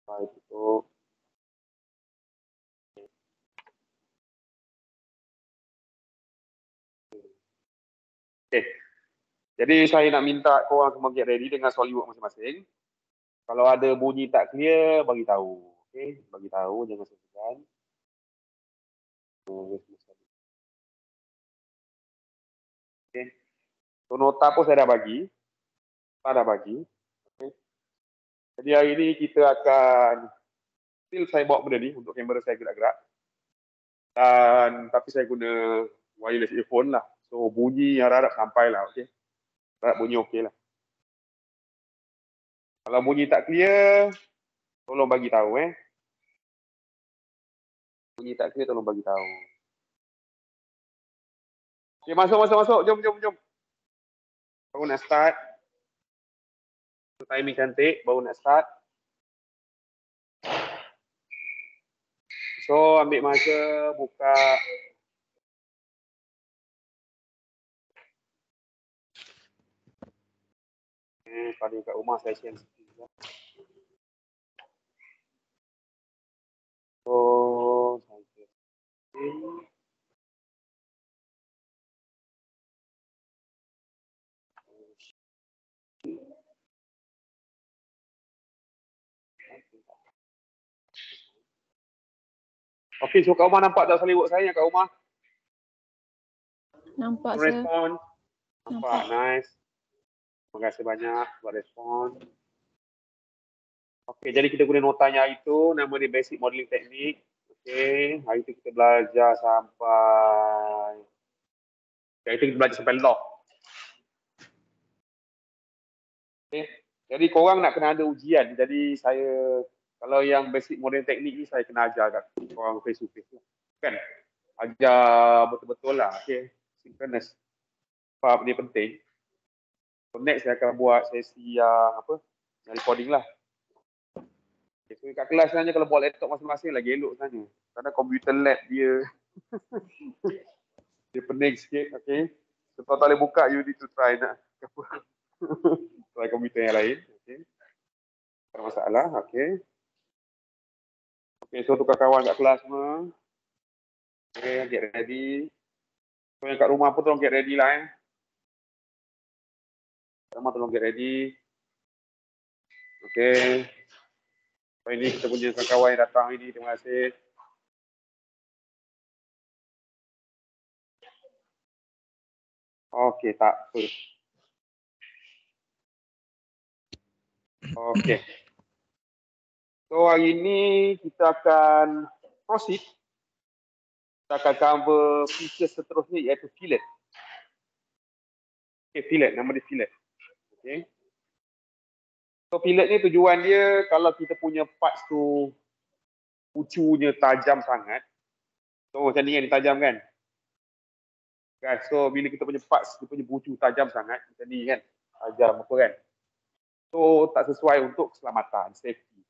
Baik, tutup. Okey. Jadi saya nak minta korang semua get ready dengan SolidWorks masing-masing. Kalau ada bunyi tak clear, bagi tahu. Okey, bagi tahu, jangan segan. Okey. So, nota pun saya dah bagi. Saya dah bagi. Okay. Jadi hari ini kita akan still saya bawa benda ni untuk kamera saya gerak-gerak. Dan tapi saya guna wireless earphone lah. So bunyi harap-harap sampai lah, okey. Harap bunyi okey lah. Kalau bunyi tak clear, tolong bagi tahu Bunyi tak clear tolong bagi tahu. Okey, masuk. Jom. Baru nak start. Timing cantik, baru nak start. So ambil masa, buka. Pada kat rumah saya share sikit. So, saya share. Okey, so kat rumah nampak tak SolidWorks saya kat rumah? Nampak, sir. Respon. Nampak, nice. Terima kasih banyak buat respon. Okey, jadi kita guna notanya itu, nama dia Basic Modeling Technique. Okey, hari itu kita belajar sampai law. Okey, jadi korang nak kena ada ujian. Jadi saya, kalau yang Basic Modeling Technique ni saya kena ajar kat korang face to face. Kan? Ajar betul-betul lah. Okey, synchronous. Faham dia penting. So next saya akan buat sesi yang recording lah. Okay, so kat kelas sebenarnya kalau buat laptop masing-masing lagi elok sebenarnya. Kerana komputer lab dia dia pening sikit, okay. So kalau tak boleh buka, you need to try nak try komputer yang lain, okay. Tak ada masalah, okay. Okay, so tukar kawan kat kelas semua. Okay, get ready. So yang kat rumah pun tolong get ready lah Kat rumah tolong get ready. Okay. So ini kita punya kawan yang datang ini, terima kasih. Okay, tak apa. Okay. So hari ini kita akan proceed. Kita akan cover feature seterusnya iaitu fillet. Okay, fillet. Nama dia fillet. Okay. So fillet ni tujuan dia kalau kita punya parts tu pucunya tajam sangat. So macam ni kan, dia tajam kan. Guys, so bila kita punya parts, dia punya pucu tajam sangat. Macam ni kan, tajam apa kan. So tak sesuai untuk keselamatan, safety.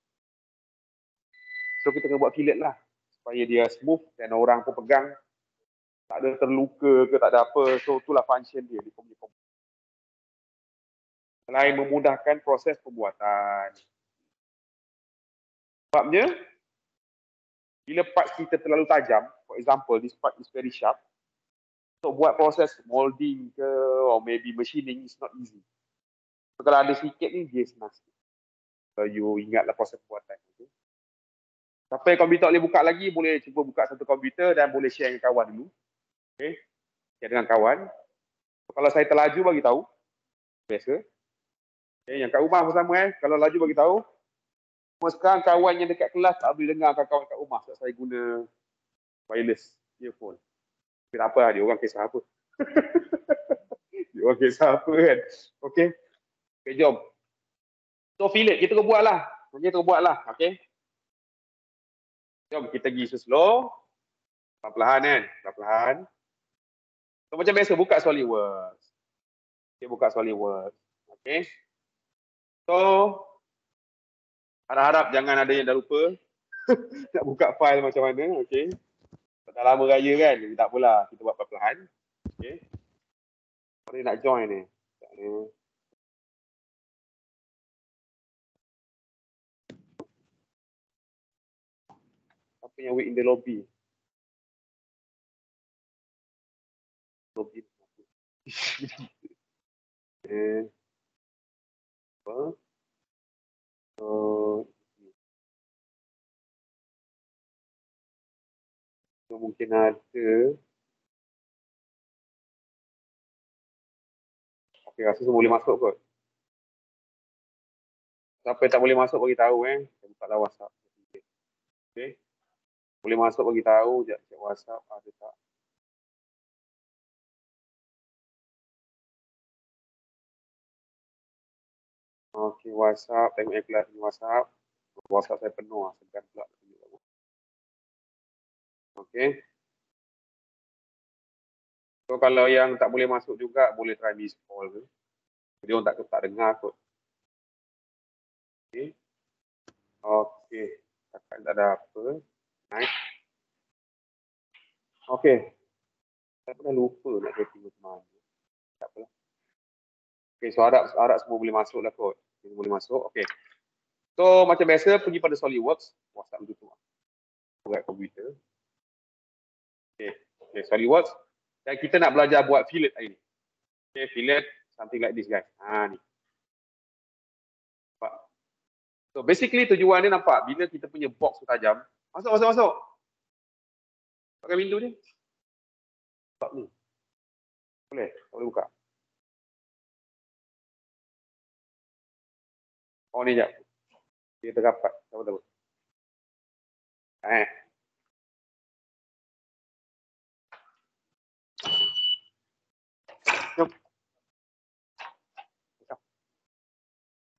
So kita kena buat fillet lah. Supaya dia smooth dan orang pun pegang. Tak ada terluka ke, tak ada apa. So itulah function dia. Dia punya selain memudahkan proses pembuatan. Sebabnya, bila parts kita terlalu tajam, for example, this part is very sharp, untuk buat proses molding ke, or maybe machining is not easy. So, kalau ada sikit ni, dia senang sikit. So, you ingatlah proses pembuatan. Okay? Siapa yang komputer boleh buka lagi, boleh cuba buka satu komputer dan boleh share dengan kawan dulu. Okay? Share dengan kawan. So, kalau saya terlaju, bagi tahu. Biasa. Okay? Yang kat rumah bersama, kalau laju bagi tahu. Sekarang kawan yang dekat kelas tak boleh dengar kawan kat rumah sebab saya guna wireless earphone. Tapi tak apa lah, dia orang kisah apa. Dia orang kisah apa kan. Okay. Okay, jom. So fillet kita buat lah. Kita buat lah. Okay. Jom kita pergi slow. Perlahan-lahan kan. Perlahan-lahan. So macam biasa buka SolidWorks. Okay, buka SolidWorks. Okay. So harap-harap jangan ada yang dah lupa nak buka file macam mana. Okay. Dah lama raya kan. Jadi tak apalah. Kita buat perlahan-lahan. Okay. Mana nak join ni? Siapa yang wait in the lobby? Lobby. Eh, apa? So, mungkin ada. Okey, rasa semua boleh masuk kot. Siapa yang tak boleh masuk bagi tahu Saya buka lah WhatsApp. Okey. Boleh masuk bagi tahu jap cek WhatsApp ada tak. Okey, WhatsApp, tengok yang kelas ni WhatsApp. WhatsApp saya penuh segan pula. Okey. So kalau yang tak boleh masuk juga boleh try miss call ke. Dia orang tak dengar kot. Okey. Okey. Takkan tak ada apa. Nice. Okey. Saya pernah lupa nak setting macam mana. Tak apalah. Okey, so harap semua boleh masuk lah kot. Semua boleh masuk. Okey. So macam biasa pergi pada SolidWorks. WhatsApp tutup. Buat komputer. Okey. Okey, SolidWorks. Dan kita nak belajar buat fillet hari ni. Okey, fillet something like this guys. Ni. Nampak? So basically tujuan ni nampak bila kita punya box tu tajam. Masuk. Pakai pintu ni. Nampak ni. Boleh? Tak boleh buka. Oh ni jap. Dia terdapat. Tahu. Jom.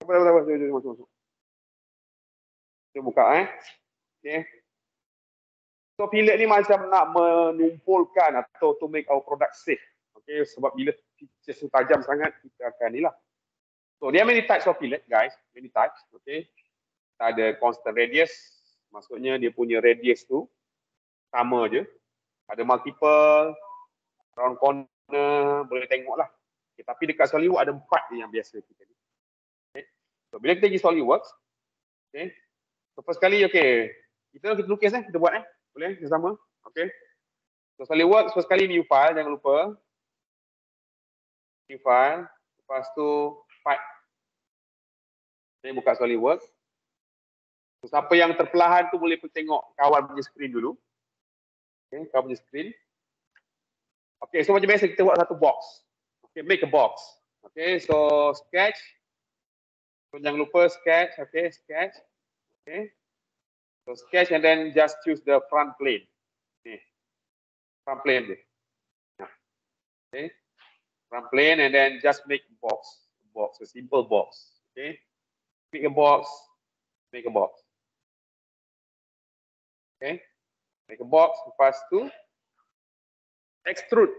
Masuk. Jom buka Okay. So fillet ni macam nak menumpulkan atau to make our product safe. Okay, sebab bila features tu tajam sangat kita akan ni lah. So there are many types of fillet guys, many types. Okay. Ada constant radius, maksudnya dia punya radius tu sama je. Ada multiple, round corner, boleh tengok lah. Okay, tapi dekat SolidWorks ada 4 je yang biasa kita ni. Okay. So bila kita pergi SolidWorks, okay. So first kali, okay. Kita lukis kita buat boleh, sama. Okay. So SolidWorks, first kali new file, jangan lupa. New file, lepas tu part. Okay, buka SolidWorks. So, siapa yang terpelahan tu boleh tengok kawan punya screen dulu. Okay, kawan punya screen. Okay, so macam biasa kita buat satu box. Okay, make a box. Okay, so sketch. So jangan lupa sketch. Okay, sketch. Okay. So sketch and then just choose the front plane. Okay. Front plane. Okay. Front plane and then just make a box. A simple box. Okay. Make a box. Okay. Make a box. Lepas tu extrude.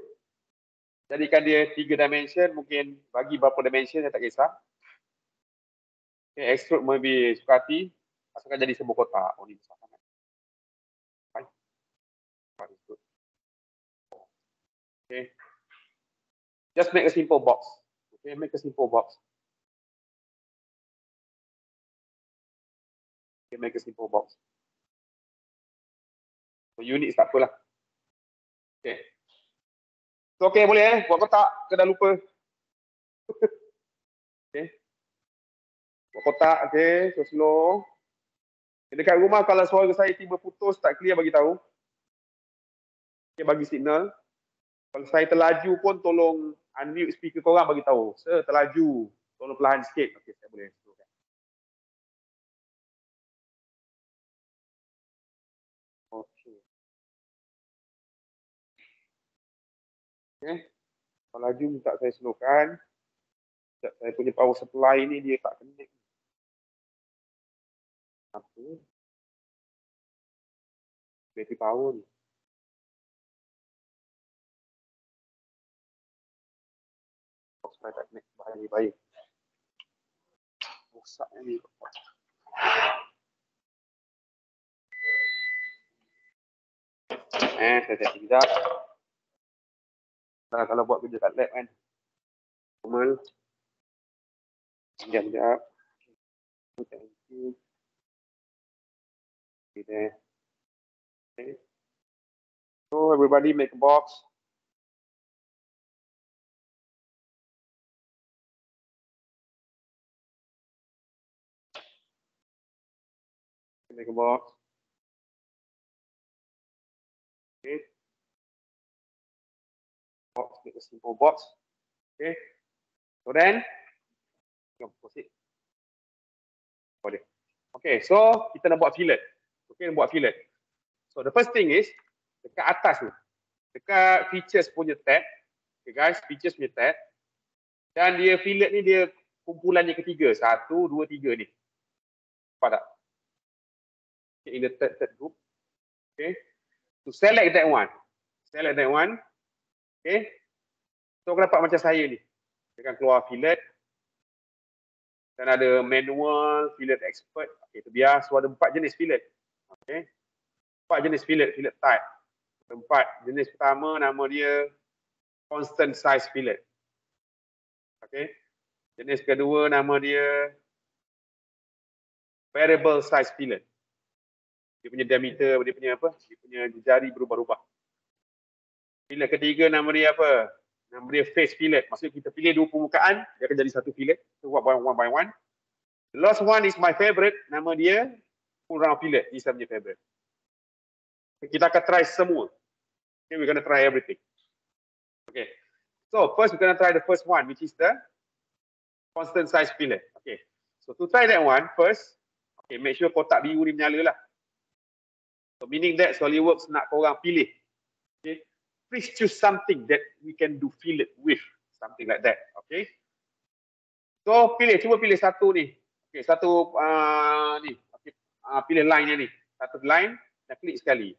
Jadikan dia 3 dimension, mungkin bagi berapa dimension saya tak kisah. Okay, extrude maybe suka hati, asalkan jadi sebuah kotak. Oh, ni besar sangat. Okay. Just make a simple box. Okay, make a simple box. Okay, make a simple box. So unit tak apalah. Okay. So okay, boleh buat kotak, ke dah lupa. Okay. Buat kotak, okay, so slow. Dekat rumah kalau suara saya tiba putus, tak clear bagi tahu. Okay, bagi signal. Kalau saya terlaju pun tolong unmute speaker korang bagi tahu. Saya terlaju, tolong perlahan sikit. Okay, saya boleh. Okay. Okay. Kalau laju minta saya slowkan. Saya punya power supply ni dia tak connect. Apa? Battery power ni. Power supply tak connect. Baik. Rosak ni. Saya cek sekejap. Kalau buat kerja kat lab kan. Normal. Sekejap. Thank you. Okay. everybody make a box. Make a box. Okay. Box, make a simple box. Okay. So then, proceed. Okay, so kita nak buat fillet. Okay, buat fillet. So the first thing is dekat atas ni, dekat features punya tab. Okay guys, features punya tab. Dan dia fillet ni dia kumpulan yang ketiga. 1, 2, 3 ni. Nampak tak? Okay, in the third group. Okay. To select that one. Select that one. Okay. So kau dapat macam saya ni. Dia akan keluar fillet. Dan ada manual, fillet expert. Okay, itu biar. So ada 4 jenis fillet. Okay. 4 jenis fillet, fillet type. 4 jenis pertama nama dia constant size fillet. Okay. Jenis kedua nama dia variable size fillet. Dia punya diameter, dia punya apa? Dia punya jari berubah-ubah. Fillet ketiga nama dia apa? Nama dia face fillet. Maksudnya kita pilih 2 permukaan, dia akan jadi satu fillet. So one by one. The last one is my favorite. Nama dia full round fillet. Ini saya punya favorite. Kita akan try semua. Okay, we're going to try everything. Okay. So first we're going to try the first one, which is the constant size fillet. Okay. So to try that one first, okay, make sure kotak biru ni menyala lah. So meaning that SolidWorks nak korang pilih. Okay. Please choose something that we can do fillet with. Something like that. Okay. So cuba pilih satu ni. Okay, satu ni. Okay. Pilih line ni. Satu line, dan klik sekali.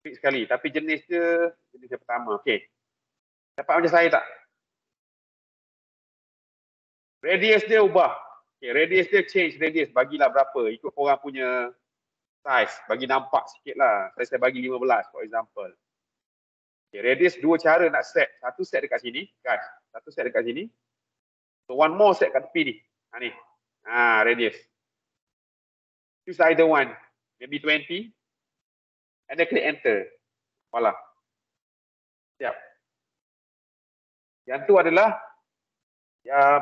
Klik sekali. Tapi jenis dia, jenis yang pertama. Okay. Dapat macam saya tak? Radius dia ubah. Okay, radius dia change radius. Bagilah berapa. Ikut korang punya size. Bagi nampak sikit lah. Saya bagi 15 for example. Okay, radius 2 cara nak set. Satu set dekat sini. Guys. Satu set dekat sini. So one more set kat tepi ni. Ni. Radius. Choose either one. Maybe 20. And then click enter. Voila. Siap. Yang tu adalah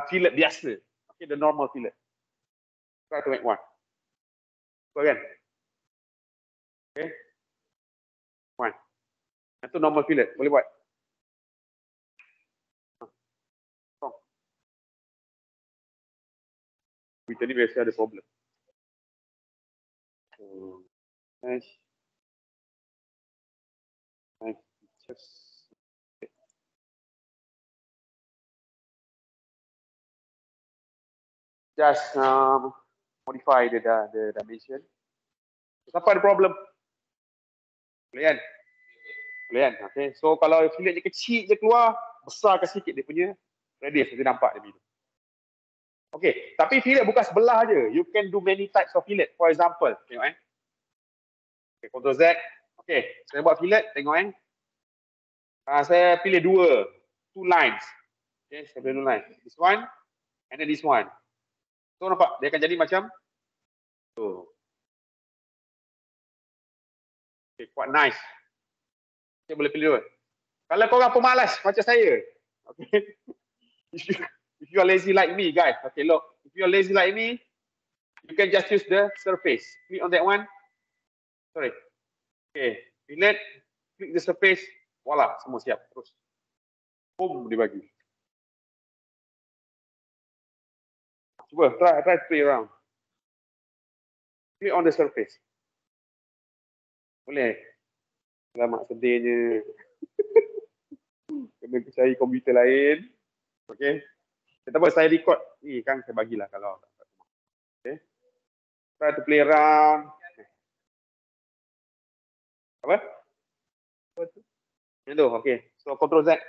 fillet biasa. Okay, the normal fillet. Try to make one. So kan? Okay. One. Yang tu normal fillet. Boleh buat. Kita ni biasa ada problem. Nice. Just modify the dimension. Siapa ada problem? Boleh kan? Boleh kan? Okay. So kalau fillet je kecil je keluar, besarkan sikit dia punya radius. Dia nampak dia. Okay, tapi fillet bukan sebelah je. You can do many types of fillet. For example, tengok Okay, Ctrl Z. Okay, saya buat fillet, tengok saya pilih 2 lines. Okay, saya pilih 2 lines. This one, and then this one. So nampak, dia akan jadi macam tu. Okay, quite nice. Okay, boleh pilih 2. Kalau korang pemalas macam saya, okay. If you are lazy like me, guys, okay, look. If you are lazy like me, you can just use the surface. Click on that one. Sorry. Okay, fillet. Click the surface. Voila, semua siap. Terus. Boom, dibagi. Cuba, try to play around. Click on the surface. Boleh. Selamat sedihnya. Kena cari komputer lain. Okay. Tak apa, saya record. Ni kan saya bagilah kalau. Okay. Try to play around. Apa? Yang tu, okay. So, Ctrl Z.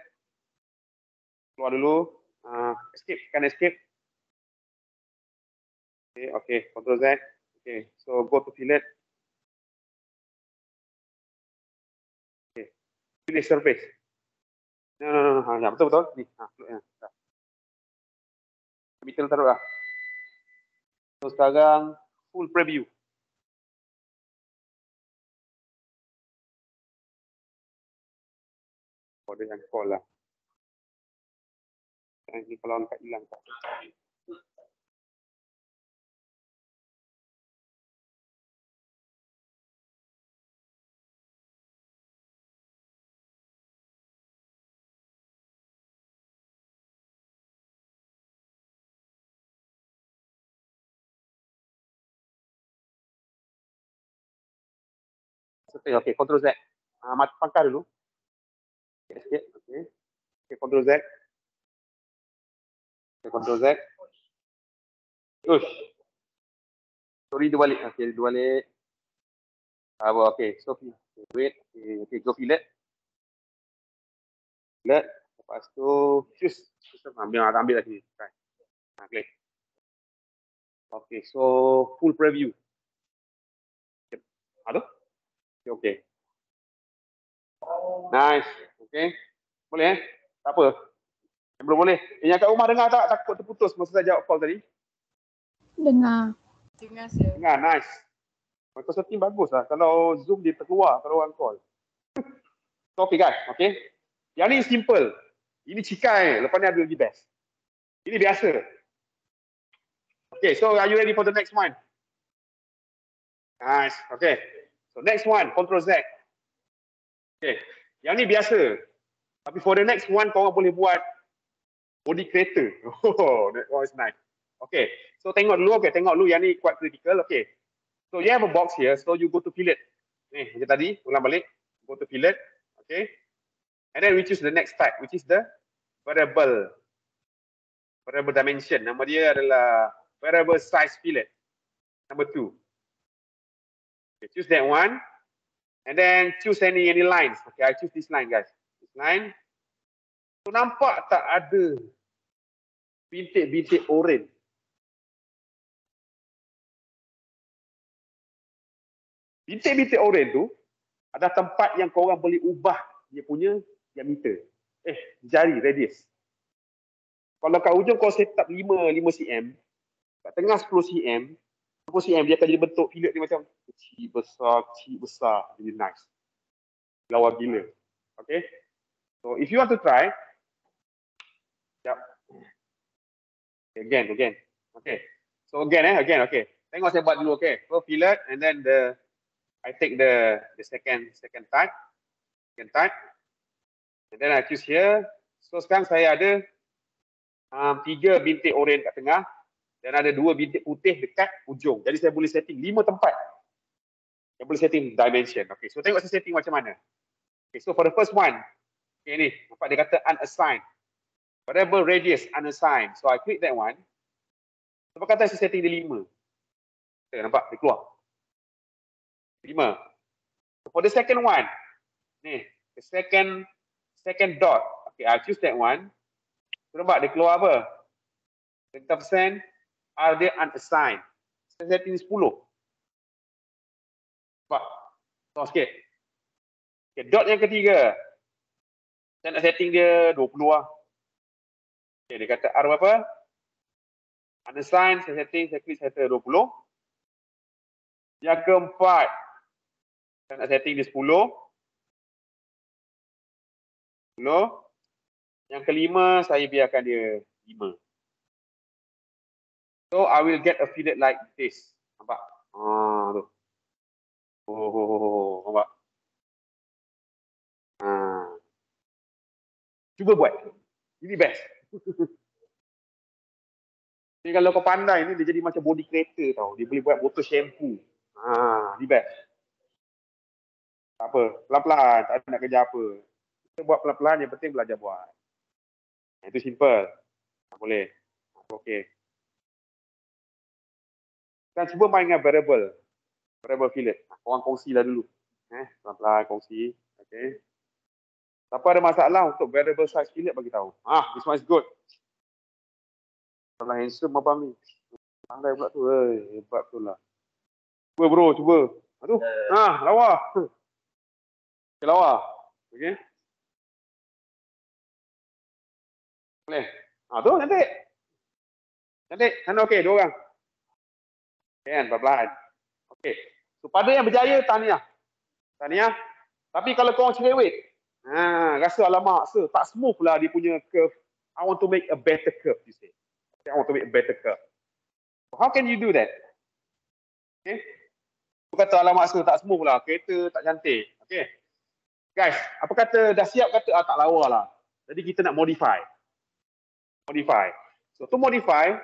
Keluar dulu. Escape, kan escape. Okay, Ctrl Z. Okay, so go to fillet. Okay. Pilih surface. No. Betul. Ni. Kita taruh lah. So sekarang full preview. ada yang call lah. Ini kalau angkat hilang. Okey, Ctrl Z. Mati pangkal dulu. Sikit. Okey. Okey, Ctrl Z. Okay, Ctrl Z. Ush. Sorry, dia balik. Okey, dia balik. Okey, so wait. Okey, go fillet. Fillet. Lepas tu, choose. Ambil lagi. Klik. Okey, so full preview. Aduh. Okey. Nice. Okey. Boleh Tak apa. Belum boleh. Yang kat rumah dengar tak? Takut terputus masa saya jawab call tadi. Dengar. Dengar, nice. Microsoft Teams bagus lah. Kalau Zoom dia terkeluar kalau orang call. So, okay guys, okay. Yang ni simple. Ini cikai. Lepas ni ada lagi best. Ini biasa. Okay, so are you ready for the next one? Nice, okay. So next one, Ctrl Z. Okay, yang ni biasa. Tapi for the next one, korang boleh buat body creator. Oh, that was nice. Okay, so tengok dulu. Okay, tengok dulu. Yang ni quite critical. Okay. So you have a box here. So you go to fillet. Macam tadi, ulang balik. Go to fillet. Okay. And then we choose the next type, which is the variable dimension. Nama dia adalah variable size fillet. Number 2. Okay, choose that one. And then choose any lines. Okay, I choose this line, guys. This line. So nampak tak ada bintik-bintik oranye? Bintik-bintik oranye tu ada tempat yang korang boleh ubah dia punya diameter. Jari, radius. Kalau kat ujung kau set up 5 cm, kat tengah 10 cm, 10 cm dia akan jadi bentuk fillet dia macam kecil besar, jadi nice. Lawa gila. Okay. So if you want to try, again. Okay. So again, okay. Tengok saya buat dulu, okay. So fillet, and then I take the second type, and then I choose here. So sekarang saya ada 3 bintik oranye kat tengah, dan ada 2 bintik putih dekat ujung. Jadi saya boleh setting 5 tempat. Saya boleh setting dimension. Okay, so tengok saya setting macam mana. Okay, so for the first one, okay ni, nampak dia kata unassigned. Variable radius unassigned. So I click that one. Sebab kata saya setting dia 5. Okay, nampak dia keluar. 5. So for the second one, ni, the second dot. Okay, I choose that one. So nampak dia keluar apa? 20% are they unassigned. Saya setting 10. Nampak? Tengok sikit. Okay, dot yang ketiga. Saya nak setting dia 20 lah. Okay, dia kata R berapa? Unassigned, saya klik setting 20. Yang keempat, saya nak setting dia 10. Yang kelima, saya biarkan dia 5. So, I will get a fillet like this. Nampak? Tu. Nampak? Cuba buat. Ini best. Ni kalau kau pandai ni, dia jadi macam body creator tau. Dia boleh buat botol shampoo. Ni best. Tak apa. Pelan-pelan. Tak ada nak kerja apa. Kita buat pelan-pelan, yang penting belajar buat. Itu simple. Tak boleh. Okey. Kan cuba main dengan variable fillet. Korang kongsilah dulu. Pelan-pelan kongsi. Okey. Siapa ada masalah untuk variable size fillet, bagi tahu. This one is good. Kalau handsome abang ni. Pandai pula tu. Hebat tu lah. Cuba bro, cuba. Aduh. Lawa. Okay, lawa. Okey. Boleh. Tu cantik. Cantik. Sana okey, 2 orang. Kan, pelan-pelan. Okey. So pada yang berjaya, tahniah. Tapi kalau korang cerewet, Rasa alamak, sir, tak smooth lah dia punya curve. I want to make a better curve, you say. Okay, I want to make a better curve. How can you do that? Okay. Aku kata alamak, sir, tak smooth lah. Kereta tak cantik. Okay. Guys, apa kata dah siap kata tak lawa lah. Jadi kita nak modify. Modify. So to modify,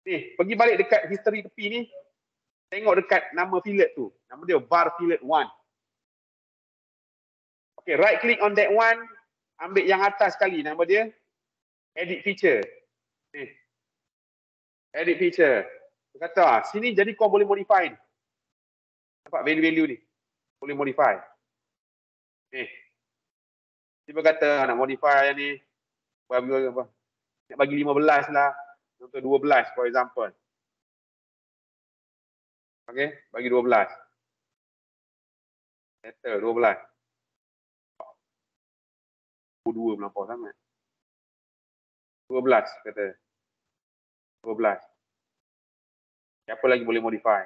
ni, pergi balik dekat history tepi ni. Tengok dekat nama fillet tu. Nama dia bar fillet 1. Okay, right click on that one. Ambil yang atas sekali. Nama dia edit feature. Ni. Edit feature. Dia kata, sini jadi kau boleh modify ni. Nampak value-value ni. Boleh modify. Ni. Tiba kata nak modify yang ni. Nak bagi 15 lah. Untuk 12 for example. Okay, bagi 12. Settle 12. 2 melampau sangat. 12 kata. 12. Siapa lagi boleh modify?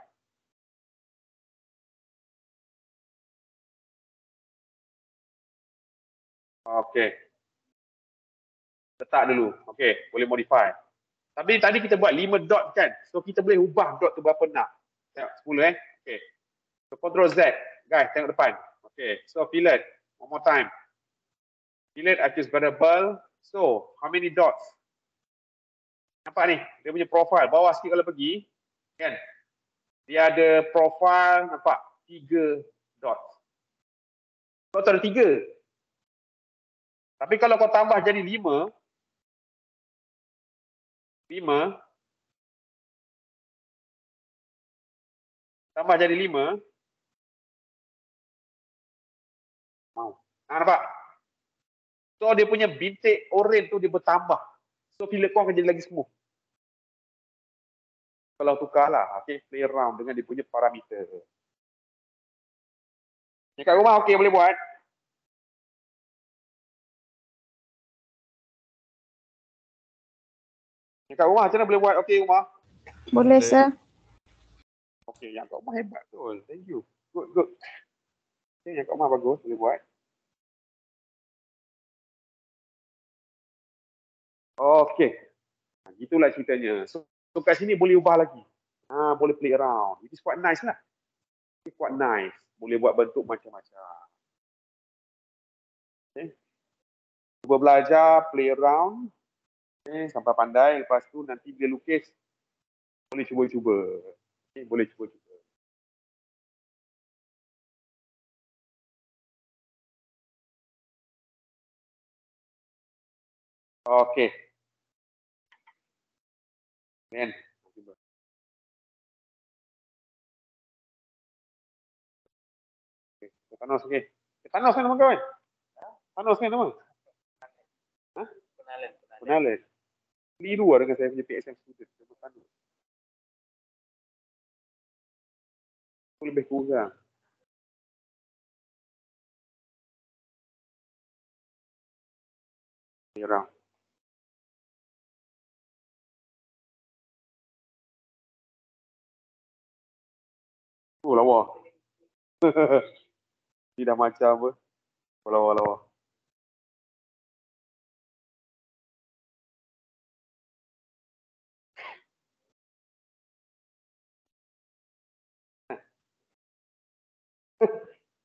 Okay. Letak dulu. Okay, boleh modify. Tapi tadi kita buat 5 dot kan. So kita boleh ubah dot tu berapa nak. Tengok 10 Okay. So Ctrl Z. Guys, tengok depan. Okay. So fillet. One more time. Fillet accused variable. So, how many dots? Nampak ni? Dia punya profile. Bawah sikit kalau pergi. Kan? Dia ada profile. Nampak? 3 dots. Kau ada 3. Tapi kalau kau tambah jadi 5. 5. Tambah jadi 5. Mau. Nampak? So dia punya bintik oren tu dia bertambah. So fillet kau akan jadi lagi smooth. Kalau tukarlah, okay, play around dengan dia punya parameter. Dekat rumah okey boleh buat. Dekat rumah macam mana boleh buat? Okey rumah. Boleh, sir. Okey, yang kat rumah hebat betul. Thank you. Good, good. Okay, yang kat rumah bagus, boleh buat. Okey. Gitulah ceritanya. So kat sini boleh ubah lagi. Boleh play around. It is quite nice lah. It is quite nice. Boleh buat bentuk macam-macam. Okay. Cuba belajar, play around. Okay, sampai pandai. Lepas tu nanti bila lukis, boleh cuba-cuba. Okay, boleh cuba-cuba. Okey. Then, Thanos okey. Thanos kan nama kau kan? Thanos kan nama? Ha? Penalan. Keliru lah dengan saya punya PSM student. Nama Thanos. Aku lebih kurang. Merah. Oh, lawa. Ni dah macam apa? Lawa-lawa.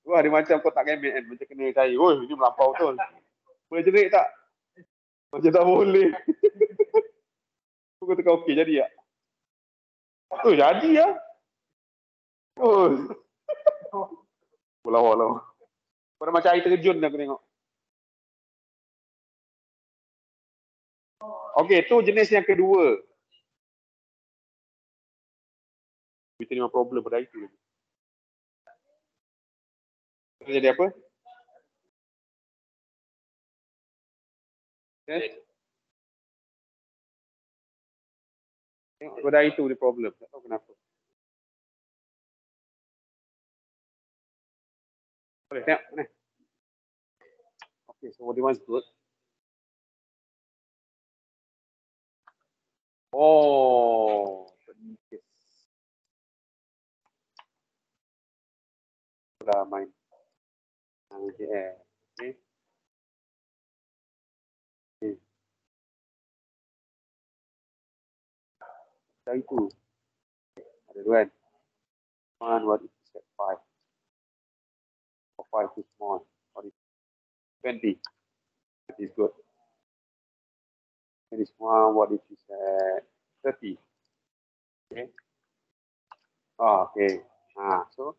Wah, dia macam kau tak gamit kan. Macam kena cair. Oh, ini melampau betul. Boleh jerit tak? Macam tak boleh. Aku kata kau okey, jadi tak? Oh, jadi lah. Oh. Lawa-lawa. Kau dah macam air terjun dah aku tengok. Okey, tu jenis yang kedua. Kita memang problem pada itu. Jadi apa? Okay. Tengok pada itu dia problem. Tak tahu kenapa. Boleh tengok mana? Okay, so what do you want to do? Oh, sedikit. Sudah main. Okay. Dari itu. Ada tu kan. One, what if you set 5? Or 5 too small. What if 20? That is good. And this one, what if you set 30? Okay. Oh, okay. So,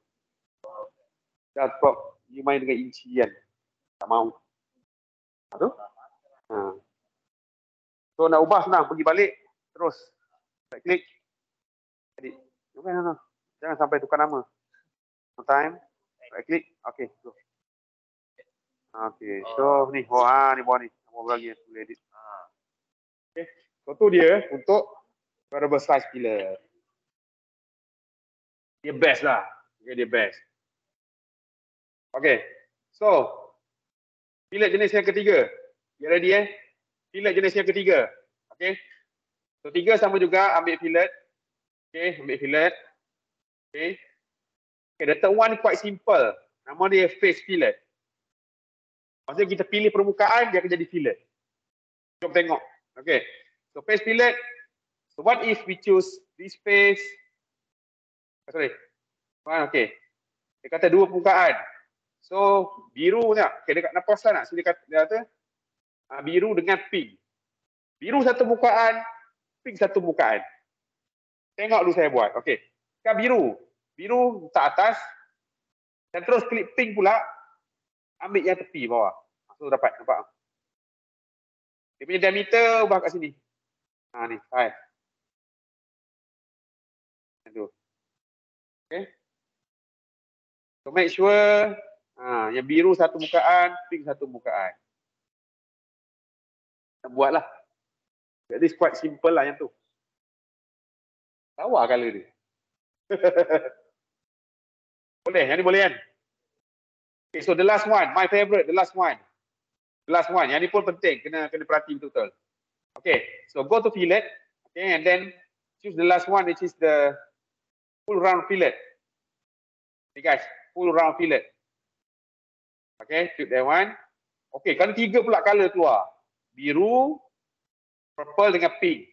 dah kau you main dengan inci kan. Tak mau. Tu. So, nak ubah senang. Pergi balik. Terus. Right click. Edit. No. Jangan sampai tukar nama. One time. Right click. Okay. Go. Okay. So, ni. Ni bawah ni. Bawah lagi. Boleh edit. Okay. So, tu dia untuk variable size pillar. Dia best lah. Okay, dia best. Okay. So, fillet jenis yang ketiga. You ready Fillet jenis yang ketiga. Okay. So, 3 sama juga. Ambil fillet. Okay. Ambil fillet. Okay. Okay. The third one quite simple. Nama dia face fillet. Maksudnya kita pilih permukaan, dia akan jadi fillet. Jom tengok. Okay. So, face fillet. So, what if we choose this face? Sorry. Okay. Dia kata 2 permukaan. So, biru ni. Okay, dekat nampak nak? So, dia kata biru dengan pink. Biru satu permukaan, pink satu permukaan. Tengok dulu saya buat. Okay. Sekarang biru. Biru letak atas. Dan terus klik pink pula. Ambil yang tepi bawah. So, dapat. Nampak? Dia punya diameter ubah kat sini. Ni, 5. Itu. Okay. So, make sure yang biru satu mukaan, pink satu mukaan. Kita buatlah. Jadi quite simple lah yang tu. Lawa color dia. Boleh, yang ni boleh kan? Okay, so the last one, my favorite, the last one. The last one, yang ni pun penting, kena perhati betul-betul. Okay, so go to fillet. Okay, and then choose the last one, which is the full round fillet. Okay guys, full round fillet. Okay, choose that one. Okay, kan 3 pula color keluar. Biru, purple dengan pink.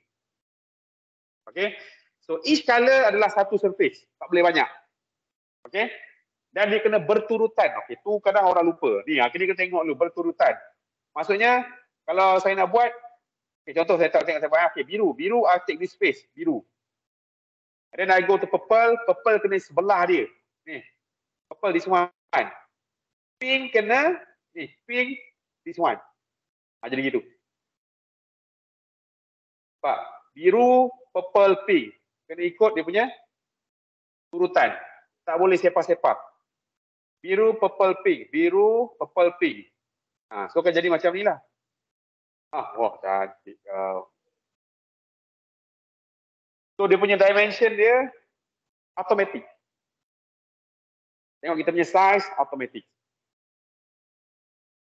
Okay, so each color adalah satu surface. Tak boleh banyak. Okay, dan dia kena berturutan. Okay, tu kadang orang lupa. Ni, kena tengok dulu, berturutan. Maksudnya, kalau saya nak buat, okay, contoh saya tengok saya buat, okay, biru, I take this space, biru. And then I go to purple, purple kena sebelah dia. Ni, purple this one. Pink kena, ni, pink this one. Jadi gitu. Pak, biru, purple, pink. Kena ikut dia punya urutan. Tak boleh sepak-sepak. Biru, purple, pink. Biru, purple, pink. So akan jadi macam ni lah. Wah, cantik kau. So dia punya dimension dia automatic. Tengok kita punya size automatic.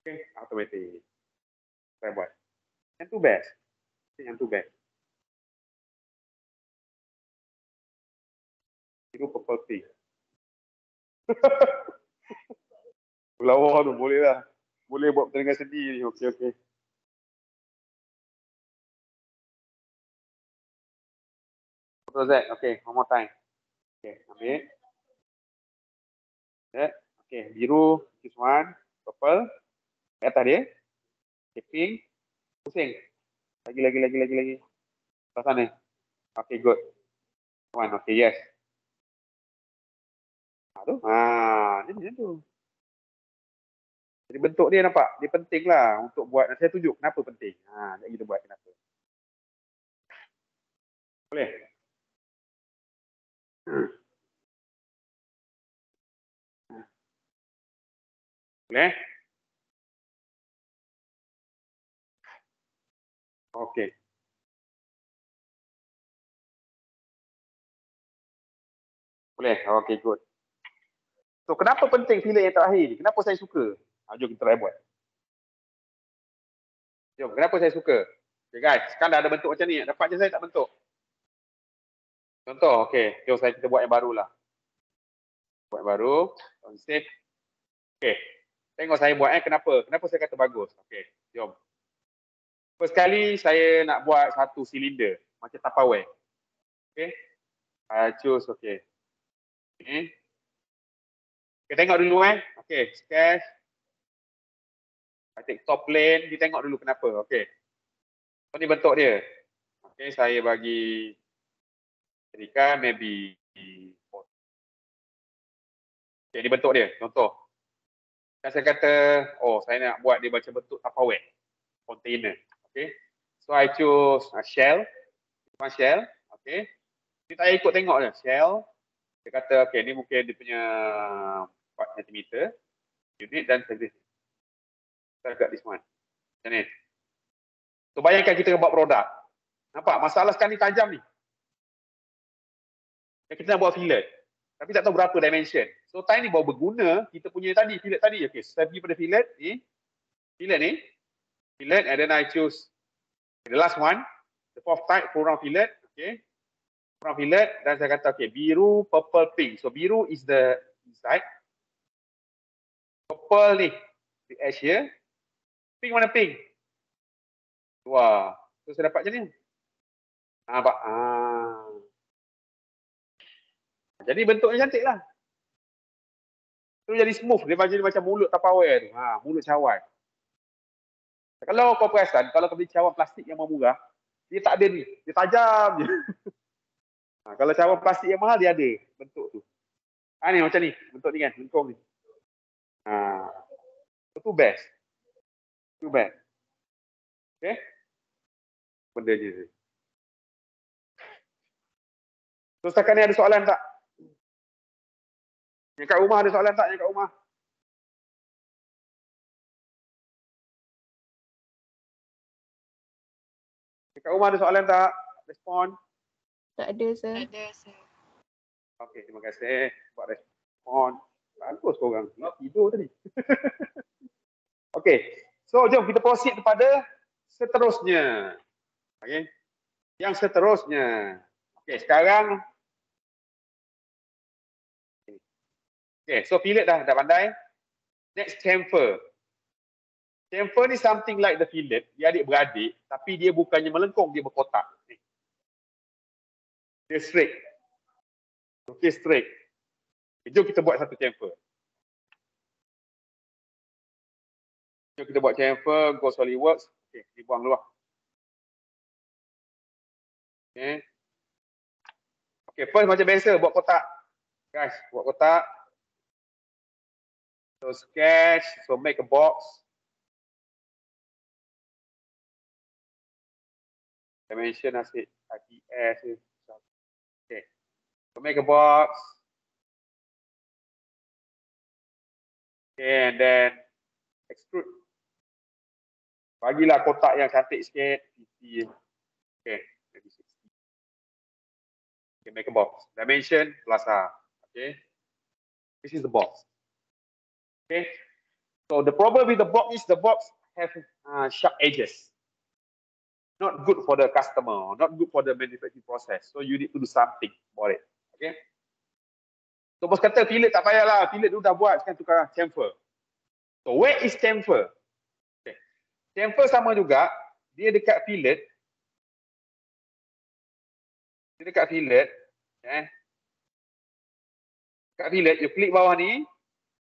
Okay, automatic. Saya buat. Yang tu best. Yang tu best. Biru, purple, pink. Lawa tu boleh lah. Boleh buat pertandingan sendiri. Okey. Control Z. Okay, one more time. Okay, ambil. Okay, biru, this one, purple. Di atas dia. Okay, pink. Pusing. Lagi. Atas sana. Okay, good. One, okay, yes. Ni tu. Jadi bentuk dia nampak. Dia penting lah untuk buat. Nanti saya tunjuk kenapa penting. Nak kita buat kenapa. Boleh? Boleh? Okey. Boleh? Okey, good. So, kenapa penting fillet yang terakhir ni? Kenapa saya suka? Jom kita try buat. Jom, kenapa saya suka? Okay guys, sekarang dah ada bentuk macam ni. Dapat je saya tak bentuk. Contoh, okey. Jom kita buat yang baru lah. Buat yang baru. Save. Okey. Tengok saya buat kenapa? Kenapa saya kata bagus? Okey, jom. First kali saya nak buat satu silinder. Macam Tupperware. Okay. I choose okay. Okay. Okay, tengok dulu Okay, sketch. I take top plane, kita tengok dulu kenapa. Okay. So ni bentuk dia. Okay, saya bagi jadikan maybe okay, ni bentuk dia, contoh. Dan saya kata, oh saya nak buat dia macam bentuk Tupperware, container. Okay. So I choose shell, one shell. Okay. Ni saya ikut tengok je, shell. Dia kata, okay, ni mungkin dia punya 4 cm unit dan service. Kita agak this one. Macam ni. So bayangkan kita buat produk. Nampak masalah sekarang ni tajam ni. Yang kita nak buat fillet. Tapi tak tahu berapa dimension. So time ni baru berguna kita punya tadi, fillet tadi. Okay, saya pergi pada fillet ni. Fillet ni. Fillet and then I choose the last one. The fourth type, full round fillet. Okay. Full round fillet. Dan saya kata, okay, biru, purple, pink. So biru is the inside. Purple ni. The edge here. Pink mana pink? Wah. So saya dapat macam ni. Nampak? Jadi bentuknya cantik lah. Itu jadi smooth. Dia jadi macam mulut Tupperware tu. Mulut cawan. Kalau kau perasan, kalau kau beli cawan plastik yang murah, dia tak ada ni. Dia tajam je. Kalau cawan plastik yang mahal, dia ada bentuk tu. Ni macam ni. Bentuk ni kan. Lengkung ni. Itu best. Itu best. Okay. Benda je. So setakat ni ada soalan tak? Yang kat rumah ada soalan tak? Yang kat rumah? Yang kat rumah ada soalan tak? Respon? Tak ada, sir. Tak ada, sir. Okey, terima kasih buat respon. Bagus korang. Tidur tadi. Okey. So jom kita proceed kepada seterusnya. Okey. Yang seterusnya. Okey, sekarang okay, so fillet dah pandai. Next, chamfer. Chamfer ni something like the fillet. Dia adik-beradik, tapi dia bukannya melengkung, dia berkotak. Dia straight. Okay, straight. Okay, jom kita buat satu chamfer. Jom kita buat chamfer, go SolidWorks. Okay, dibuang luar. Okay. Okay, first macam biasa, buat kotak. Guys, buat kotak. So sketch, so make a box. Dimension asyik IPS. Okay, so make a box. Okay, and then extrude. Bagilah kotak yang cantik sikit. Okay, maybe 60. Okay, make a box. Dimension plus R. Okay, this is the box. Okay, so the problem with the box is the box have sharp edges. Not good for the customer, not good for the manufacturing process. So you need to do something about it. Okay. So bos kata fillet tak payahlah, fillet tu dah buat, sekarang tukar chamfer. So where is chamfer? Okay. Chamfer sama juga, dia dekat fillet. Dia dekat fillet. Okay. Dekat fillet, you klik bawah ni.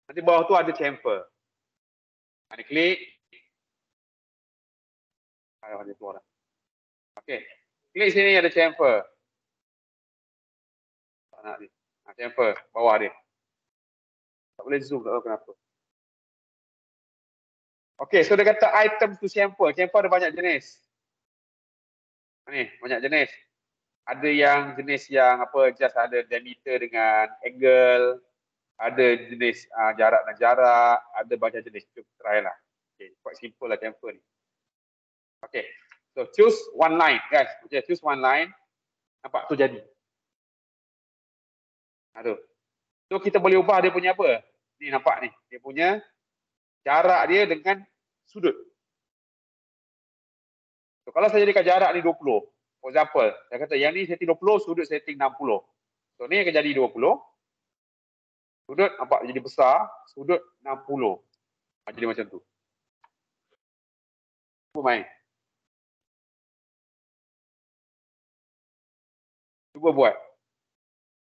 Nanti bawah tu ada chamfer. Ada klik. Ada keluar. Okey. Klik sini ada chamfer. Tak nak ni. Chamfer bawah dia. Tak boleh zoom, tak tahu kenapa. Okey, so dia kata items to chamfer. Chamfer ada banyak jenis. Ni, banyak jenis. Ada yang jenis yang apa, just ada diameter dengan angle. Ada jenis jarak dan jarak, ada banyak jenis. Cuba try lah. Okay, quite simple lah chamfer ni. Okay, so choose one line, guys. Okay, choose one line. Nampak tu jadi. Aduh. So kita boleh ubah dia punya apa? Ni nampak ni. Dia punya jarak dia dengan sudut. So kalau saya jadikan jarak ni 20. For example, saya kata yang ni setting 20, sudut setting 60. So ni akan jadi 20. Sudut nampak jadi besar, sudut 60. Jadi macam tu. Tu main. Cuba buat.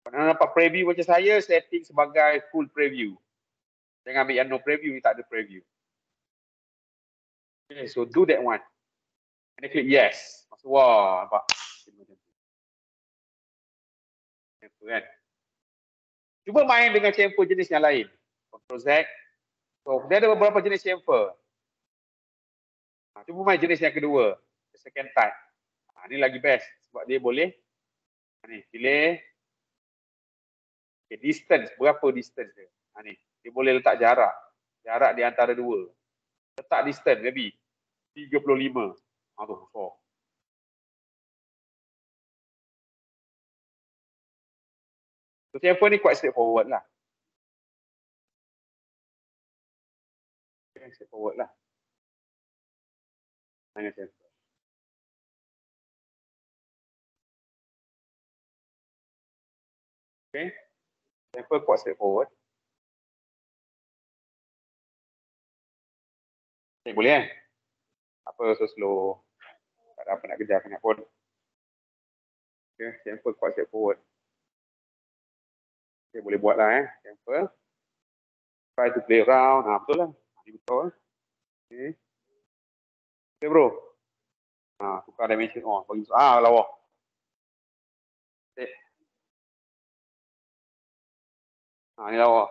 Kalau nampak preview macam saya, setting sebagai full preview. Jangan ambil yang no preview, ni tak ada preview. Okay, so do that one. And then click yes. Masuk, wah, nampak. Kan? Cuba main dengan chamfer jenis yang lain. Ctrl Z. So, dia ada beberapa jenis chamfer. Cuba main jenis yang kedua. The second type. Ni lagi best. Sebab dia boleh. Ni, pilih. Okay, distance. Berapa distance dia? Ni. Dia boleh letak jarak. Jarak di antara dua. Letak distance, maybe 35. Tu, so. So, chamfer ni quite straightforward lah. Okay, straightforward lah. Hanya chamfer. Okay. Chamfer quite straightforward. Okay, boleh kan? Apa so slow. Tak ada apa nak kejar sangat pun. Okay, chamfer quite straightforward. Okay, boleh buat lah chamfer. Try to play around. Betul lah. Ini betul. Okay. Okay bro. Tukar dimension. Bagi lawa. Okay. Ni lawa.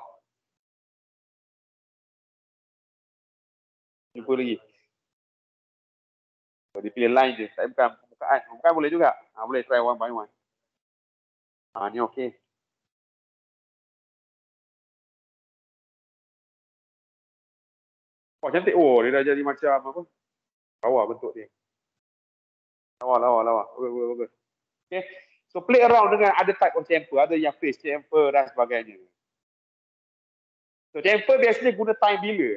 Jumpa lagi. So, dipilih line je. Tak bukan pembukaan. Pembukaan boleh juga. Boleh try one by one. Ni okey. Cantik. Dia dah jadi macam apa? Lawa bentuk dia. Lawa. Bagus. Okay. So play around dengan other type of chamfer. Ada yang face chamfer dan sebagainya. So chamfer biasanya guna time bila?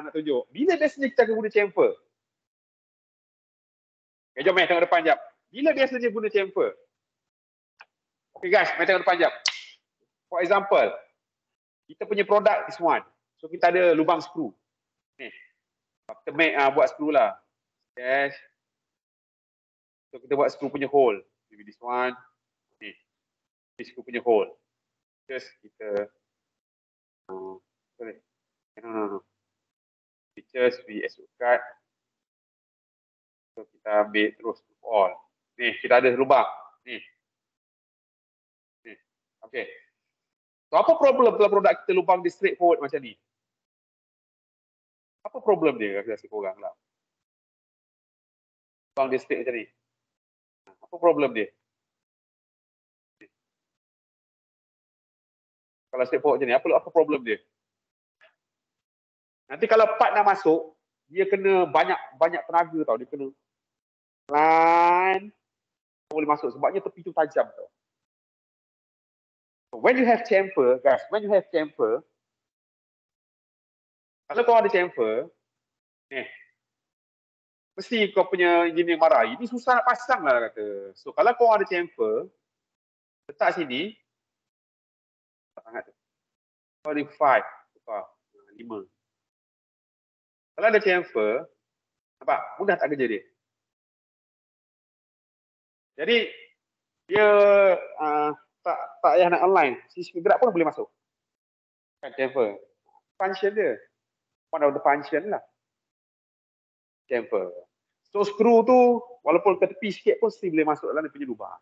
Nak tunjuk. Bila biasanya kita akan guna chamfer? Okay, jom main tengok depan jap. Bila biasanya guna chamfer? Okay guys, main tengok depan jap. For example, kita punya produk this one. So kita ada lubang skru. Ni. Kita make buat skru lah. Yes. So kita buat skru punya hole. Maybe this one. Ni. This skru punya hole. Just kita sorry. No. Features we SO card. So kita ambil terus all. Ni, kita ada lubang. Ni. Okay. So apa problem kalau produk kita lubang dia straightforward macam ni? Apa problem dia rasa korang lah? Lubang dia straight macam ni. Apa problem dia? Kalau straightforward macam ni, apa problem dia? Nanti kalau part nak masuk, dia kena banyak tenaga tau. Dia kena line boleh masuk sebabnya tepi tu tajam tau. So, when you have chamfer, guys, kalau kau ada chamfer, mesti kau punya engineer marah. Ini susah nak pasang lah kata. So kalau kau ada chamfer, letak sini, sangat tu. Kau ada 5. Kalau ada chamfer, nampak? Mudah tak kerja dia? Jadi, dia tak payah nak online. Sisi gerak pun boleh masuk. Kan chamfer. Function dia. One of the function lah. Chamfer. So, skru tu, walaupun ke tepi sikit pun mesti boleh masuk dalam dia punya lubang.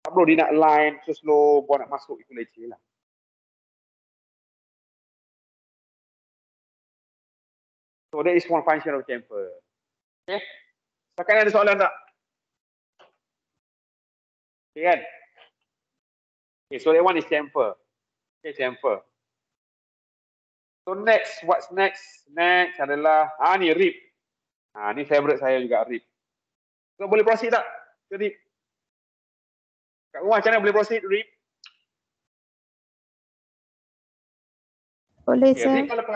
Tak perlu dia nak line, so slow, buat nak masuk, itu leceh lah. So that is one function of chamfer. Okay. Sekarang ada soalan tak? Okay kan? Okay, so that one is chamfer. Okay, chamfer. So next, what's next? Next adalah, ni rib. Ni favorite saya juga, rib. So boleh proceed tak? Ke rib? Kat rumah macam mana boleh proceed, rib? Boleh, sir. Rib kalau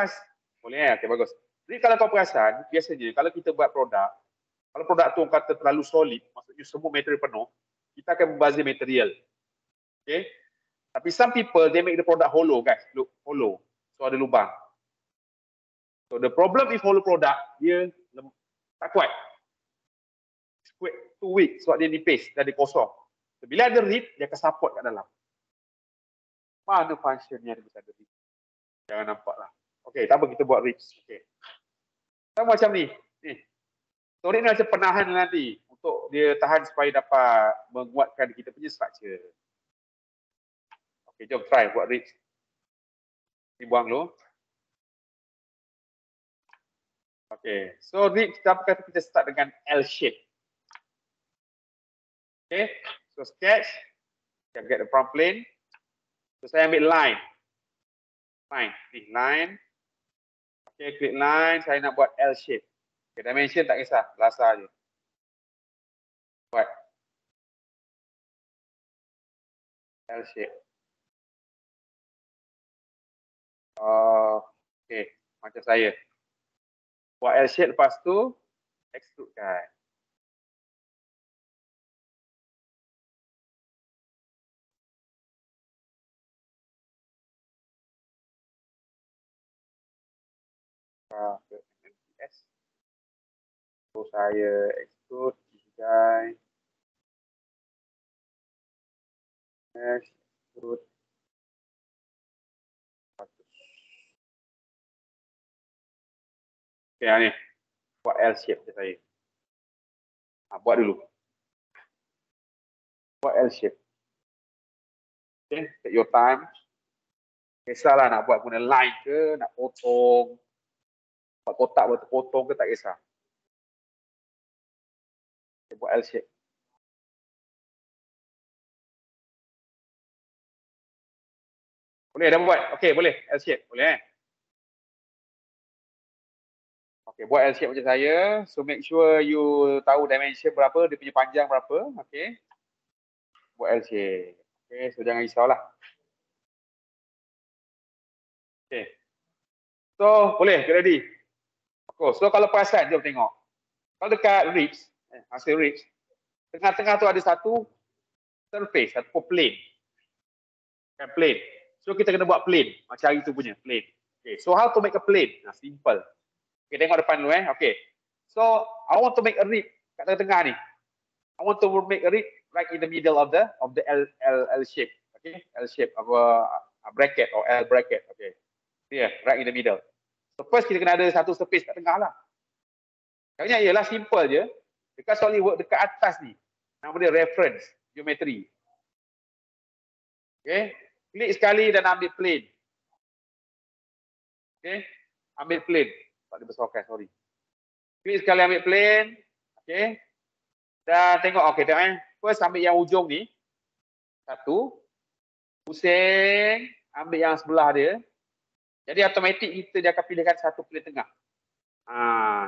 boleh, okay, bagus. Jadi kalau kau perasan, biasanya kalau kita buat produk, kalau produk tu kata terlalu solid, maksudnya semua material penuh, kita akan membazir material. Okay? Tapi some people, they make the product hollow, guys. Look, hollow. So ada lubang. So the problem with hollow product, dia tak kuat. It's too weak, sebab dia nipis, dah dia kosong. So, bila ada read, dia akan support kat dalam. Mana functionnya dia bisa ada read? Jangan nampak lah. Okay, tak apa kita buat read. Okay. Sama macam ni. So, read ni macam penahan nanti untuk dia tahan supaya dapat menguatkan kita punya structure. Okay, jom try buat read. Ni buang dulu. Okay, so read kita start dengan L shape. Okay, so sketch, can get the front plane. So saya ambil line. Ni line. Okay, klik line, saya nak buat L shape. Okay, dimension tak kisah, lasar je. Buat L shape. Okay, macam saya. Buat L shape, lepas tu extrude kan. Ke MTS. So saya extrude guys. Extrude. Okay, ni. Buat L shape je saya. Buat dulu. Buat L shape. Okay, take your time. Kisahlah nak buat guna line ke, nak potong. Buat kotak potong ke, tak kisah. Okay, buat L shape. Boleh dah buat? Okay, boleh. L shape. Boleh Okay, buat L shape macam saya. So, make sure you tahu dimension berapa, dia punya panjang berapa. Okay. Buat L shape. Okay, so jangan risaulah. Okay. So, boleh, get ready. Okay, so kalau perasan, jom tengok. Kalau dekat ribs, hasil ribs, tengah-tengah tu ada satu surface, satu plane. Kan plane. So, kita kena buat plane. Macam hari tu punya, plane. Okay, so how to make a plane? Simple. Okay, tengok depan dulu Okay. So, I want to make a rib kat tengah-tengah ni. I want to make a rib right in the middle of the L shape. Okay, L shape of a bracket or L bracket. Okay. Yeah, right in the middle. So first kita kena ada satu surface kat tengah lah. Caranya ialah simple je. Dekat SolidWorks dekat atas ni. Nama dia reference geometry. Okay. Klik sekali dan ambil plane. Okay. Ambil plane. Tak dibesarkan, sorry. Klik sekali ambil plane. Okay. Dan tengok, okay, tengok First ambil yang ujung ni. Satu. Pusing. Ambil yang sebelah dia. Jadi automatik dia akan pilihkan satu plane tengah.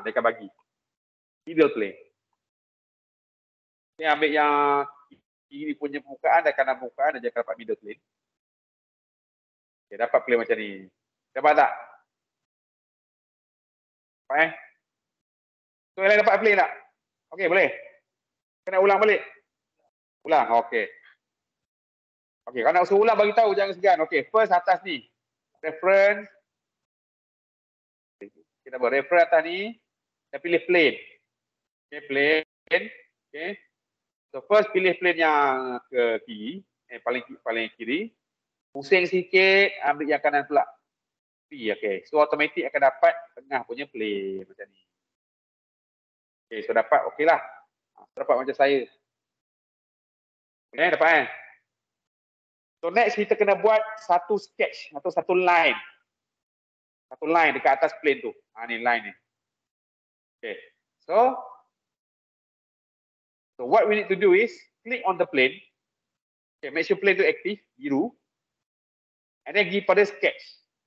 Dia akan bagi. Middle plane. Dia ambil yang kiri punya permukaan dan kanan permukaan, dia akan dapat middle plane. Okay, dapat plane macam ni. Dapat tak? Dapat So, yang lain dapat plane tak? Okay, boleh? Kena ulang balik? Ulang, okay. Okay, kalau nak usul ulang, bagi tahu, jangan segan. Okay, first atas ni. Reference. Kita buat reference atas ni. Kita pilih plane. Okay, plane. Okay. So, first pilih plane yang ke kiri. Paling kiri. Pusing sikit, ambil yang kanan pula. Okay. So, automatik akan dapat tengah punya plane. Macam ni. Okay, so dapat. Okay lah. Dapat macam saya. Okay, dapat So, next kita kena buat satu sketch atau satu line. Satu line dekat atas plane tu. Ni line ni. Okay. So what we need to do is click on the plane. Okay, make sure plane tu aktif, biru. And then pergi pada sketch.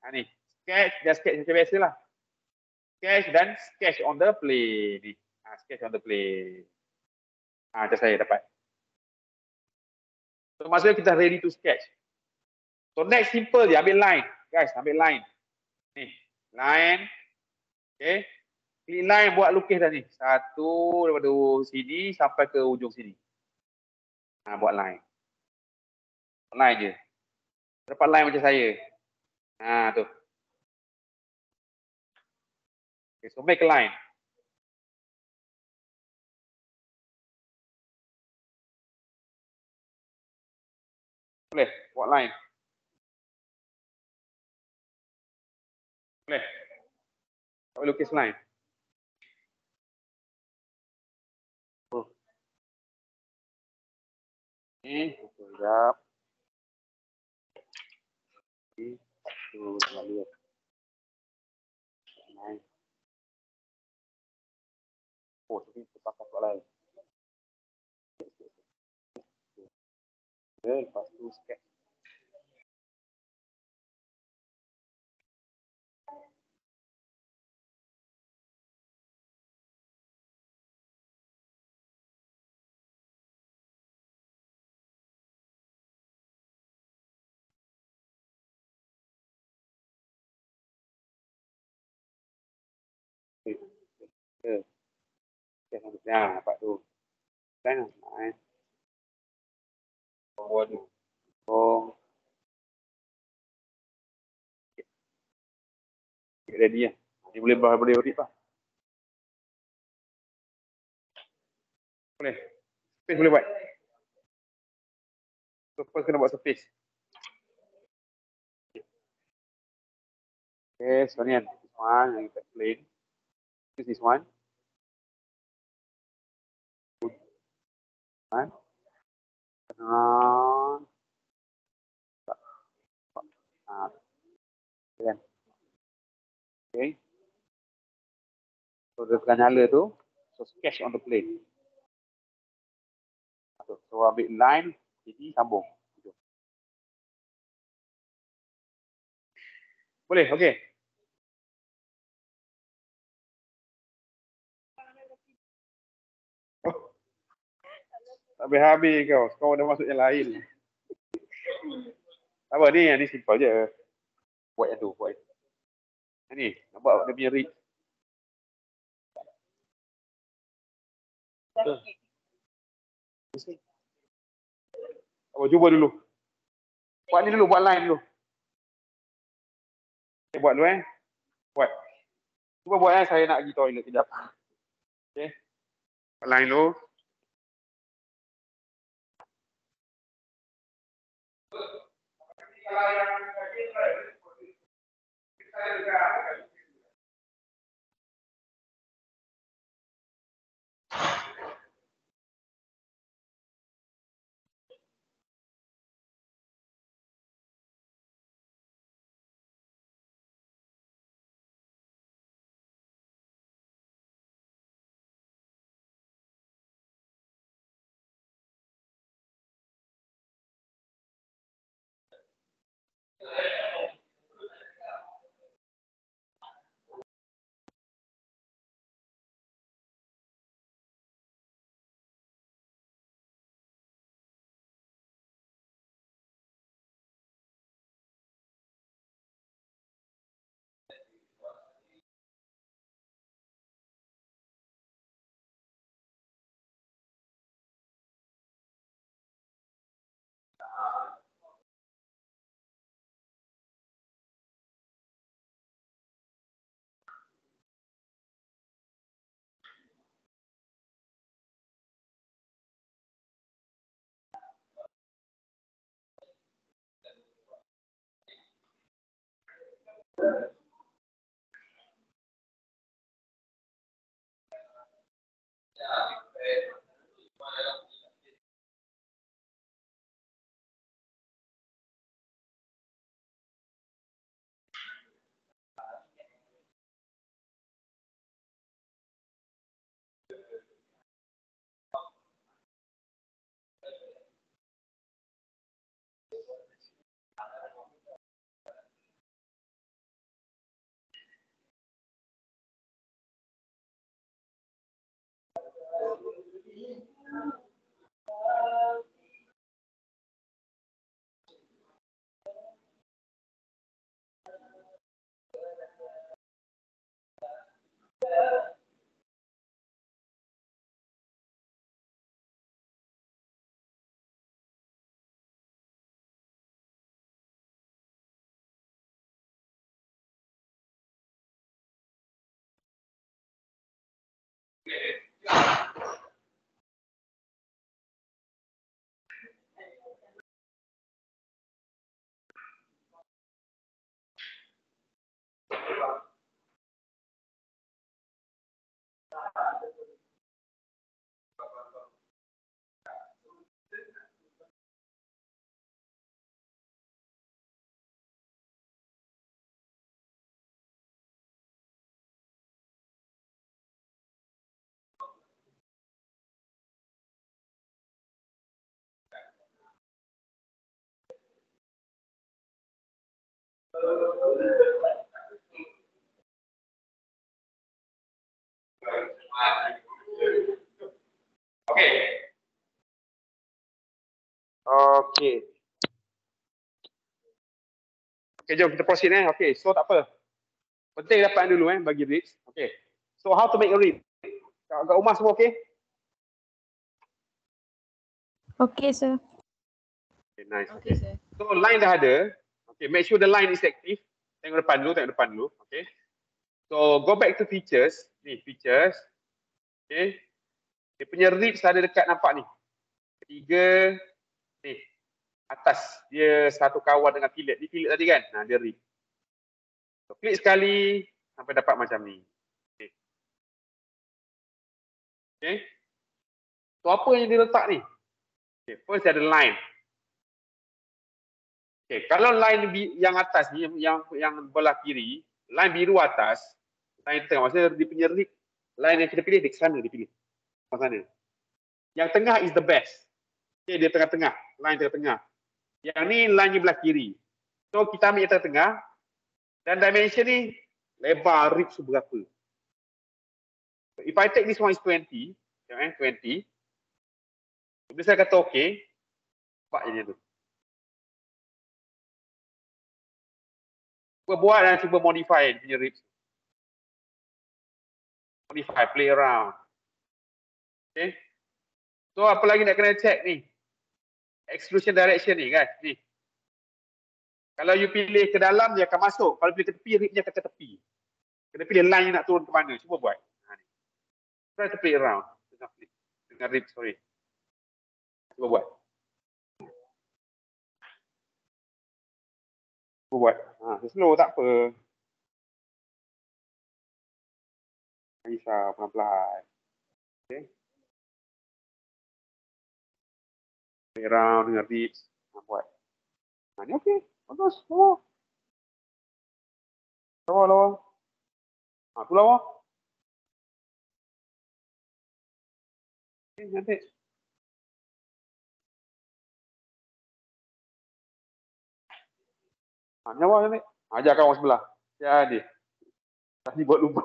Ni. Sketch dan sketch macam biasa lah. Sketch dan sketch on the plane. Ni. Sketch on the plane. Macam saya dapat. So maksudnya kita ready to sketch. So next simple je, ambil line. Guys, ambil line. Ni, line. Okay. Klik line buat lukis dah ni. Satu daripada sini sampai ke ujung sini. Buat line. Line je. Dapat line macam saya. Tu. Okay, so make a line. Boleh buat line. Boleh. Tak boleh lukis line. Oh. Ni, sekejap. Ni, tu lalu. Line. Oh, tapi terpakai buat line. Lepas tu sketch. Okay. Nah, dapat tu. Kan? Line. Oh, ni. Oh. Ready ya. Ni boleh beri apa? Boleh. Space boleh buat. So, first kena buat space. Okay, so ni kan. This one yang kita plane. This one. One. Kan? Okay. So, dia tekan nyala tu. So, sketch on the plane. So, ambil line. Jadi, sambung. Boleh, okay. Oh. Tak habis kau. Kau dah masuk yang lain. Apa ni? Yang ni simple je. Buat yang tu. Buat yang tu. Ni, nampak dia punya rig. Oh, cuba dulu. Buat ni dulu, buat line dulu. Okay, buat dulu Buat. Cuba buat saya nak pergi toilet kejap. Okay. Buat line dulu. Okay. Okay. Okay, jom kita proceed Okay, so tak apa. Penting dapat dulu bagi reads. Okay. So how to make a read? Kat rumah semua okay? Okay, sir. Okay, nice. Okay, sir. So line dah ada. Okay, make sure the line is active. Tengok depan dulu. Okay. So go back to features. Ni features. Okay. Dia punya reads ada dekat nampak ni. Ketiga. Ni. Atas. Dia satu kawan dengan fillet. Ni fillet tadi kan? Nah, dia read. So, klik sekali sampai dapat macam ni. Okay. Okay. So apa yang dia letak ni? Okay. First ada line. Okay. Kalau line yang atas ni, yang belah kiri, line biru atas, line tengah, maksudnya dia punya read, line yang kita pilih, di sana dia pilih. Sana. Yang tengah is the best. Okay, dia tengah-tengah, line tengah-tengah. Yang ni line yang belah kiri. So kita ambil yang tengah-tengah, dan dimension ni lebar read seberapa. If I take this one is 20, 20. Bila saya kata okay, nampak je tu. Cuba buat dan cuba modify punya read. Modify, play around. Okay. So apa lagi nak kena check ni? Exclusion direction ni kan. Ni. Kalau you pilih ke dalam dia akan masuk. Kalau pilih ke tepi, readnya akan ke tepi. Kena pilih line nak turun ke mana. Cuba buat. Ni. Try to play around. Dengan read, sorry. Cuba buat. Cuba buat. Slow tak apa. Risau pelan-pelan. Okay. Play around dengan read. Buat. Ni okey. Bagus. Lawa. Tu lawa. Okay, cantik. Nyawa cantik. Ajar kawan sebelah. Jadi. Tadi buat lupa.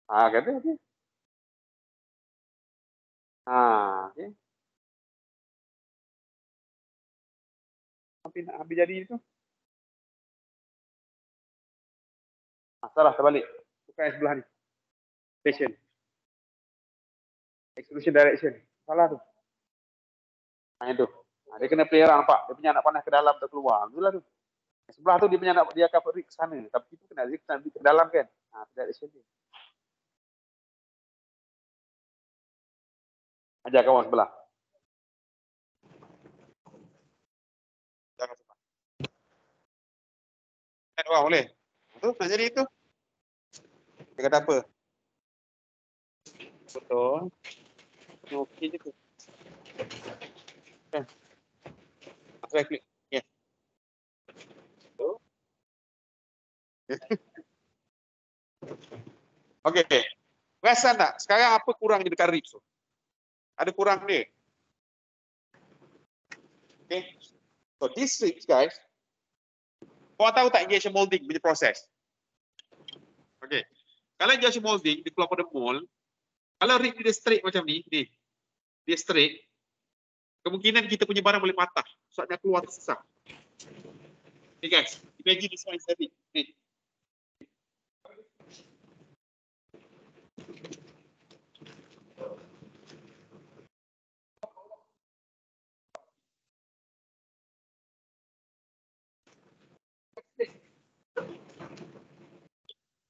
Kata okey. Okey. Habis jadi itu. Salah, terbalik. Bukan yang sebelah ni. Station. Exclusion direction. Salah tu. Yang tu. Dia kena play around, nampak? Dia punya anak panah ke dalam atau keluar. Itulah tu. Sebelah tu dia punya anak, dia akan read ke sana. Tapi kita kena read ke dalam kan. Direction dia. Ajar kawan sebelah. Jangan sebelah. Wah, boleh. Tu, nak jadi itu. Dia kata apa? Betul. Okey je tu. Saya klik. Ya. Okey. Perasan tak? Sekarang apa kurang di dekat ribs tu? Ada kurang dia. Okay. So this ribs guys, korang tahu tak injection molding punya proses? Okay. Kalau injection molding, dia keluar pada mold, kalau rib dia straight macam ni, dia straight, kemungkinan kita punya barang boleh patah. Sebab dia keluar tersesat. Okay guys, imagine this one is the rib. Ni.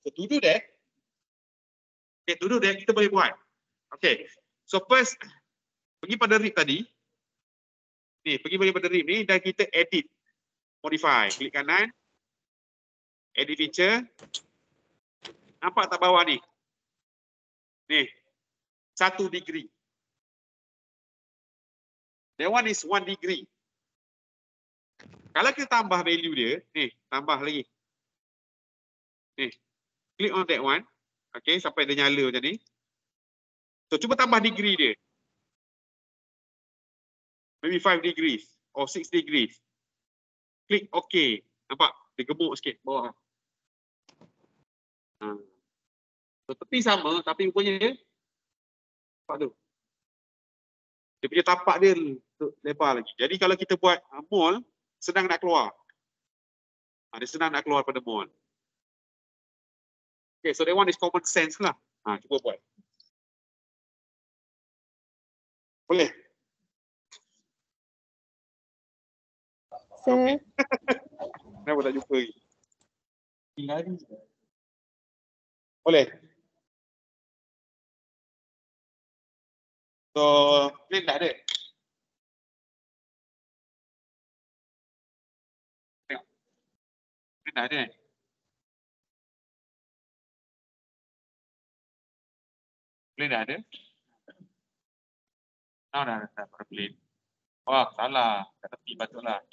So to do that, kita boleh buat. Okay, so first, pergi pada rib tadi. Ni, pergi pada rib ni dan kita edit. Modify. Klik kanan. Edit feature. Nampak tak bawah ni? Ni. 1 degree. That one is 1 degree. Kalau kita tambah value dia, ni, tambah lagi. Ni. Click on that one. Okay, sampai dia nyala macam ni. So, cuba tambah degree dia. Maybe 5 degrees or 6 degrees. Klik OK. Nampak? Dia gemuk sikit bawah. So, tepi sama tapi rupanya dia nampak tu. Dia punya tapak dia lebar lagi. Jadi kalau kita buat mall, senang nak keluar. Dia senang nak keluar pada mall. Okay, so that one is common sense lah. Cuba buat. Boleh? Sir. Kenapa tak jumpa lagi? Lari. Boleh? So, plane dah ada. Tengok. Plane dah ada. Plane dah ada. Dah pada plane. Wah, salah. Kat tepi patutlah.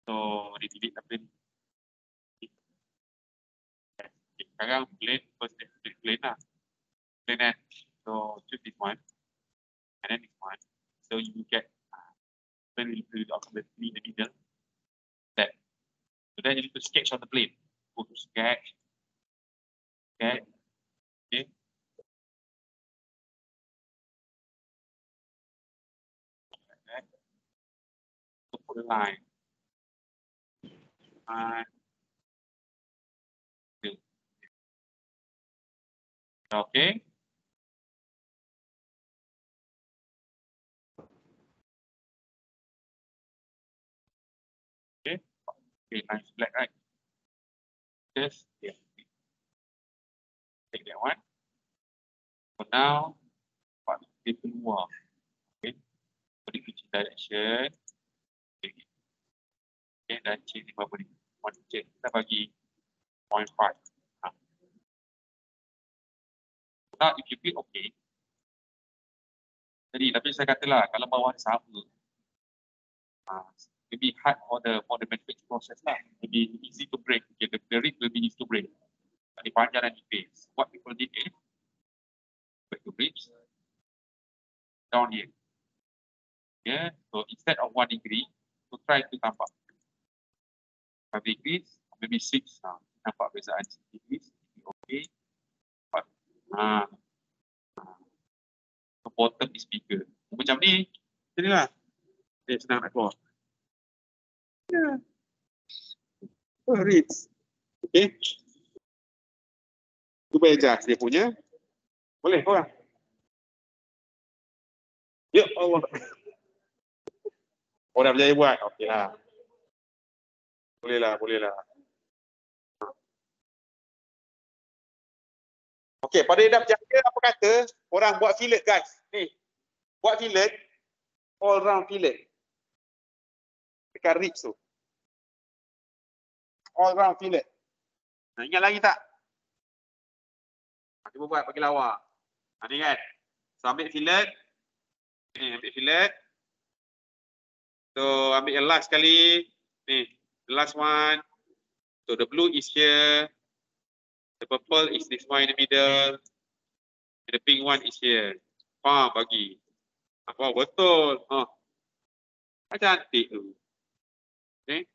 So, dia delete dah plane. Sekarang plane, first plane lah. Plane kan. So, choose this one. And then this one. So, you get plane will be automatically in the middle. That. So, then you need to sketch on the plane. Go to sketch. Okay. Okay. So, put a line. Okay. Okay, nice black, right? Just take that one. For now, dia keluar. Okay. Body pitch direction. Okay, dan change di bawah ni. One change. Kita bagi 0.5. Now, if you feel okay. Jadi, tapi saya katalah, kalau bawah sama, maybe hard for the manufacturing process lah. Maybe easy to break. Okay, the rig will be easy to break. Di panjang dan di base. What people did is, break the bridge down here. Yeah, so instead of 1 degree, so try to tambah 5 degrees, maybe 6. Nampak bezaan 6 degrees. Okay. But, the bottom is bigger. Macam ni, jadilah. Dia senang nak keluar. Yeah. Reads. Okay. Cuba adjust dia punya. Boleh korang? Ya Allah. Oh, dah berjaya buat. Okey lah. Boleh lah. Okey, pada dah berjaya apa kata, orang buat fillet guys. Ni. Buat fillet, all round fillet. Dekat ribs tu. All round fillet. Ingat lagi tak? Cuba buat bagi lawa. Ni kan. So ambil fillet. Ni ambil fillet. So ambil yang last sekali. Ni, the last one. So the blue is here. The purple is this one in the middle. And the pink one is here. Bagi. Betul. Cantik tu. Okay.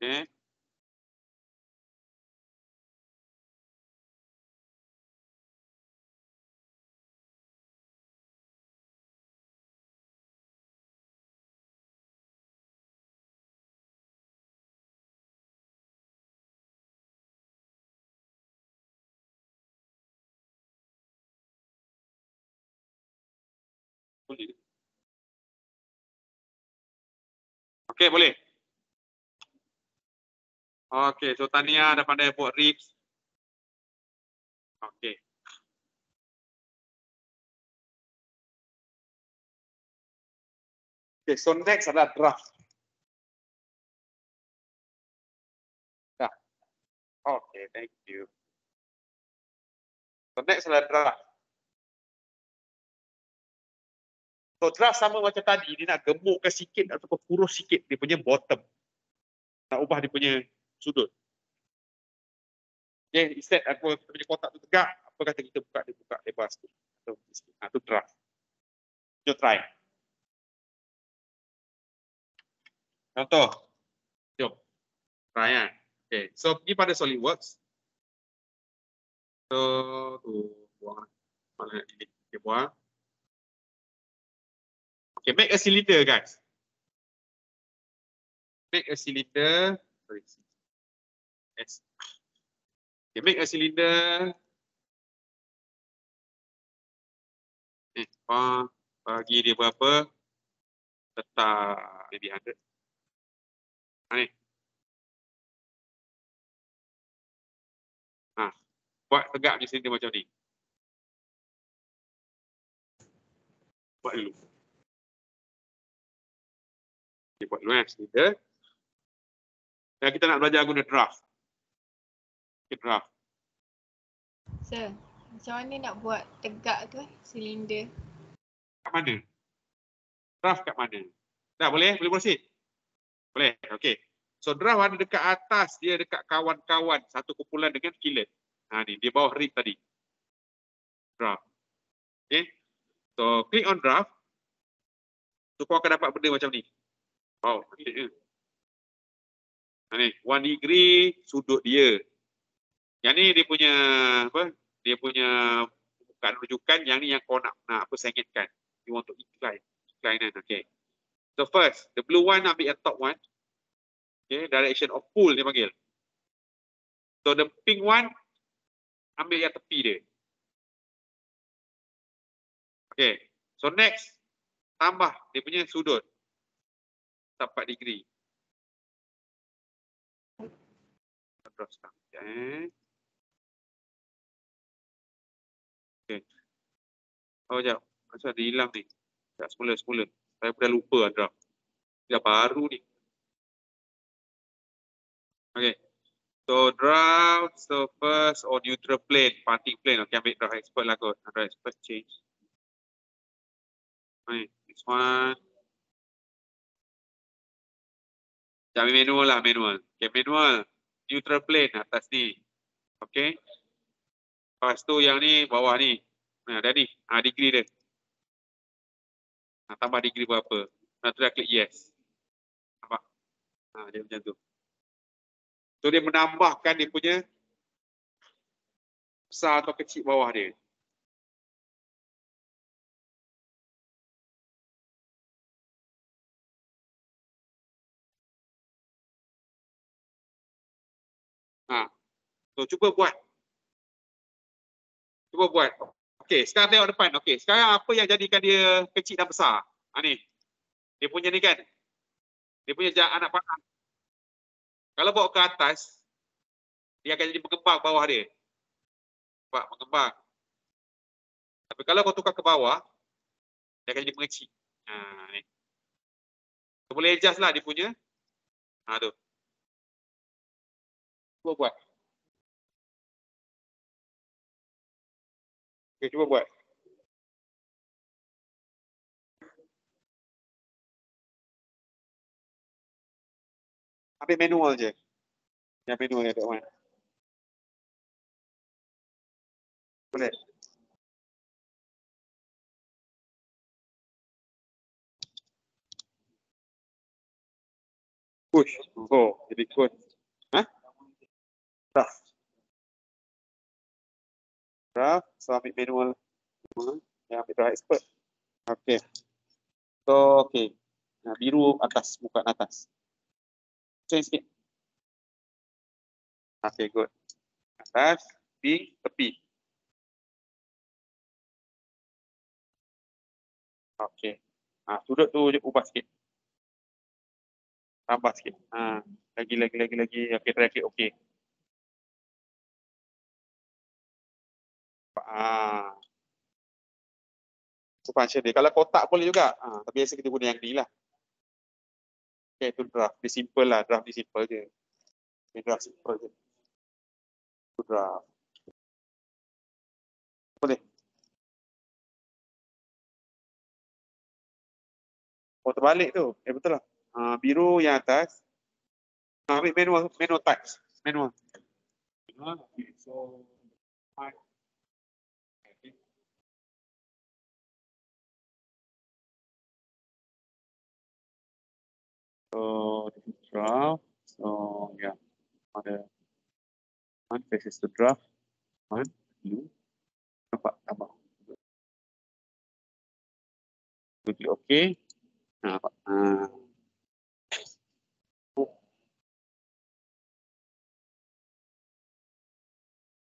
Okay. Boleh. Okey, boleh. Okey, so Tania dah pandai buat ribs. Okey. Okay, so next adalah draft. Dah. Okay, thank you. So next adalah draft. So draft sama macam tadi, dia nak gemukkan sikit ataupun kurus sikit dia punya bottom. Nak ubah dia punya sudut. Okay, instead aku punya kotak tu tegak, Apa kata kita buka, dia buka lebar sikit. Itu draft. Jom try. Contoh. Jom. Try kan. Okay. So, pergi pada SolidWorks. So, tu buang. Mana ini? Okay, buang. Okay, make a cylinder, guys. Make a cylinder. Sorry. Yes. Okay, make a cylinder. Bagi dia berapa? Letak maybe 100. Ni. Buat tegak macam cylinder macam ni. Buat dulu. Okay, buat dulu cylinder. Dan kita nak belajar guna draft. Okay, draft. Sir, macam mana nak buat tegak tu silinder? Kat mana? Draft kat mana? Dah boleh? Boleh proceed? Boleh. Okey. So draft ada dekat atas, dia dekat kawan-kawan satu kumpulan dengan fillet. Ni dia bawah rig tadi. Draft. Okey. So click on draft. So kau akan dapat benda macam ni. Wow, cantik ke? Ni 1 degree sudut dia. Yang ni dia punya apa? Dia punya bukan rujukan, yang ni yang kau nak apa sengitkan. You want to incline kan. Okay. So first, the blue one ambil yang top one. Okay, direction of pull dia panggil. So the pink one ambil yang tepi dia. Okay. So next, tambah dia punya sudut 4 degree. Terus okay. Okay. Oh jap, macam dia hilang ni. Tak semula. Saya dah lupa draft. Dia baru ni. Okay. So draft, so first or neutral plane, parting plane. Okay, ambil draft expert lah kot. Draft expert change. Okay, this one. Jangan manual lah, manual. Okay, manual. Neutral plane atas ni. Okay. Lepas tu yang ni, bawah ni. Dah ni, degree dia. Tambah degree berapa. Tu dah klik yes. Nampak? Dia macam tu. So dia menambahkan dia punya besar atau kecil bawah dia. So cuba buat. Okey, sekarang tengok depan. Okey, sekarang apa yang jadikan dia kecil dan besar? Ni. Dia punya ni kan. Dia punya anak panah. Kalau bawa ke atas, dia akan jadi mengembang bawah dia. Nampak? Mengembang. Tapi kalau kau tukar ke bawah, dia akan jadi mengecil. Ni. So, boleh adjust lah dia punya. Tu. Cuba buat. Okay, cuba buat. Ambil manual je. Yang manual yang kat mana. Boleh. Push. Oh, jadi ikut. Draft. So ambil manual. Yang ambil draft expert. Okay. So, okay. Biru atas, bukan atas. Change sikit. Okay, good. Atas, di tepi. Okay. Sudut tu ubah sikit. Tambah sikit. Lagi. Okay, try klik okay. Itu function dia. Kalau kotak boleh juga. Tapi biasa kita guna yang ni lah. Okay, itu draft. Dia simple lah. Draft dia simple je. Draft simple je. Itu draft. Boleh. Oh, terbalik tu. Betul lah. Biru yang atas. Ambil manual touch. Manual. Okay, so Ada one faces the draft, one blue, nampak tambah. Klik OK. Nampak.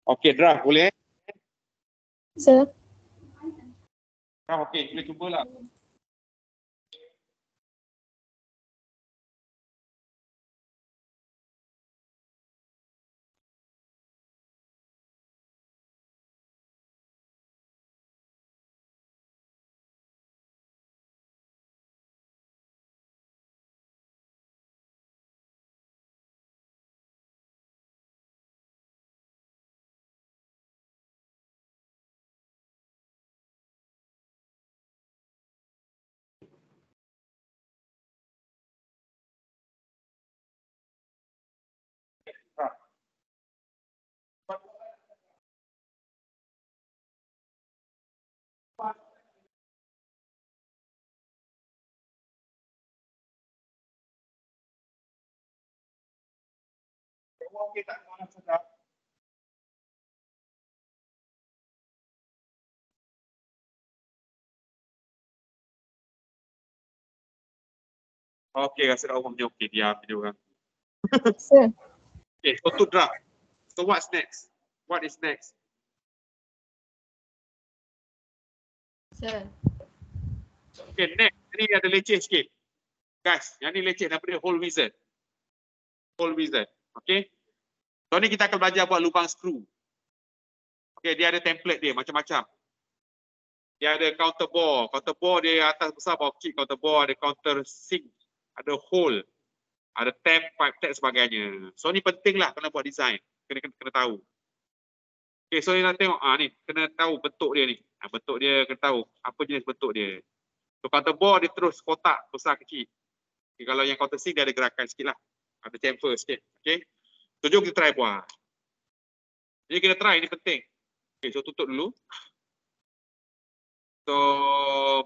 Okey, draft boleh? Sir. Draft okey, boleh cubalah. Okey tak mana sedap. Okey, rasa kat rumah punya okey, diam dia orang. Sir. Okay, so to draft. So what's next? What is next? Sir. Okay, next. Ini ada leceh sikit. Guys, yang ni leceh daripada whole wizard. Whole wizard. Okay. So ni kita akan belajar buat lubang screw. Okay, dia ada template dia macam-macam. Dia ada counter bore. Counter bore dia atas besar, bawah kecil. Counter bore ada counter sink. Ada hole. Ada tap, pipe tap sebagainya. So ni penting lah kena buat design. Kena tahu. Okay, so ni nak tengok. Ni kena tahu bentuk dia ni. Bentuk dia kena tahu. Apa jenis bentuk dia. So counter bore dia terus kotak besar kecil. Okay, kalau yang counter sink dia ada gerakan sikit lah. Ada chamfer sikit. Okay. So jom kita try buat. Jadi kita try, ni penting. Okay, so tutup dulu. So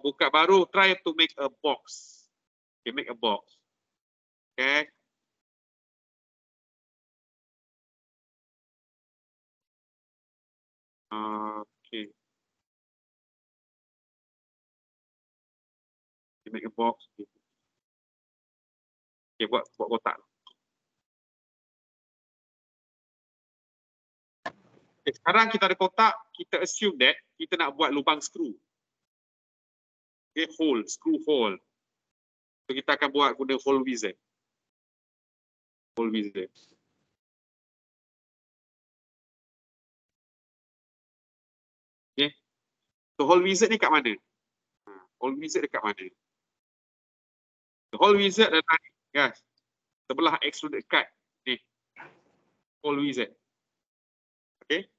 buka baru, try to make a box. Okay, make a box. Okay. Okay. Make a box. Okay, buat kotak. Okay, sekarang kita ada kotak, kita assume that kita nak buat lubang screw. Okay, hole, screw hole. So kita akan buat guna hole wizard. Hole wizard. Okay. So hole wizard ni kat mana? Hole wizard dekat mana? The hole wizard adalah ni, guys. Sebelah extruded cut ni. Hole wizard. Okay.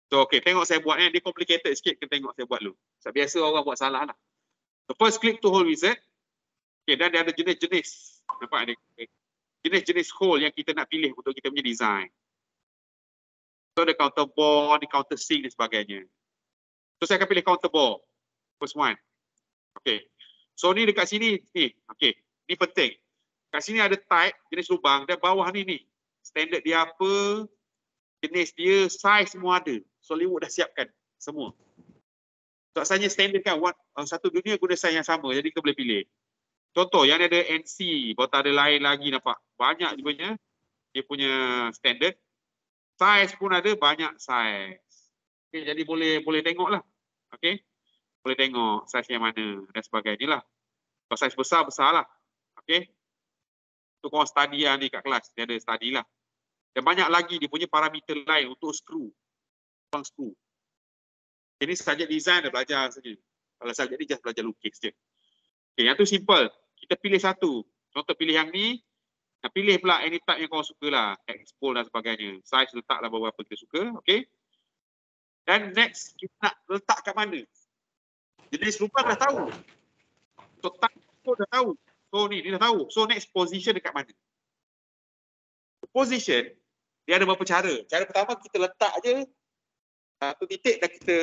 So okay, tengok saya buat ni, dia complicated sikit, kita tengok saya buat dulu. Sebab biasa orang buat salah lah. So first click to hole wizard. Okay, dan dia ada jenis-jenis. Nampak ni? Jenis-jenis hole yang kita nak pilih untuk kita punya design. So ada counter bore, ada counter sink dan sebagainya. So saya akan pilih counter bore. First one. Okay. So ni dekat sini ni. Okay. Ni penting. Kat sini ada type, jenis lubang, dan bawah ni. Standard dia apa, jenis dia, size semua ada. Solidworks dah siapkan semua. So asalnya standard kan, satu dunia guna size yang sama, jadi kita boleh pilih. Contoh yang ada NC, baru tak ada lain lagi nampak. Banyak sebenarnya dia punya standard. Size pun ada banyak size. Okay, jadi boleh tengok lah. Okay. Boleh tengok size yang mana dan sebagainya lah. Kalau size besar lah. Okay. Untuk korang study ni kat kelas, dia ada study lah. Dan banyak lagi dia punya parameter lain untuk screw. Screw. Ini subjek design dah belajar saja. Kalau subjek ni just belajar lukis je. Okay, yang tu simple. Kita pilih satu. Contoh pilih yang ni. Nak pilih pula any type yang korang suka lah. Expose dan sebagainya. Size letaklah beberapa kita suka. Okay. Dan next, kita nak letak kat mana? Jenis lubang dah tahu. So type dah tahu. So ni dah tahu. So next position dekat mana? Position, dia ada beberapa cara. Cara pertama kita letak je satu titik dan kita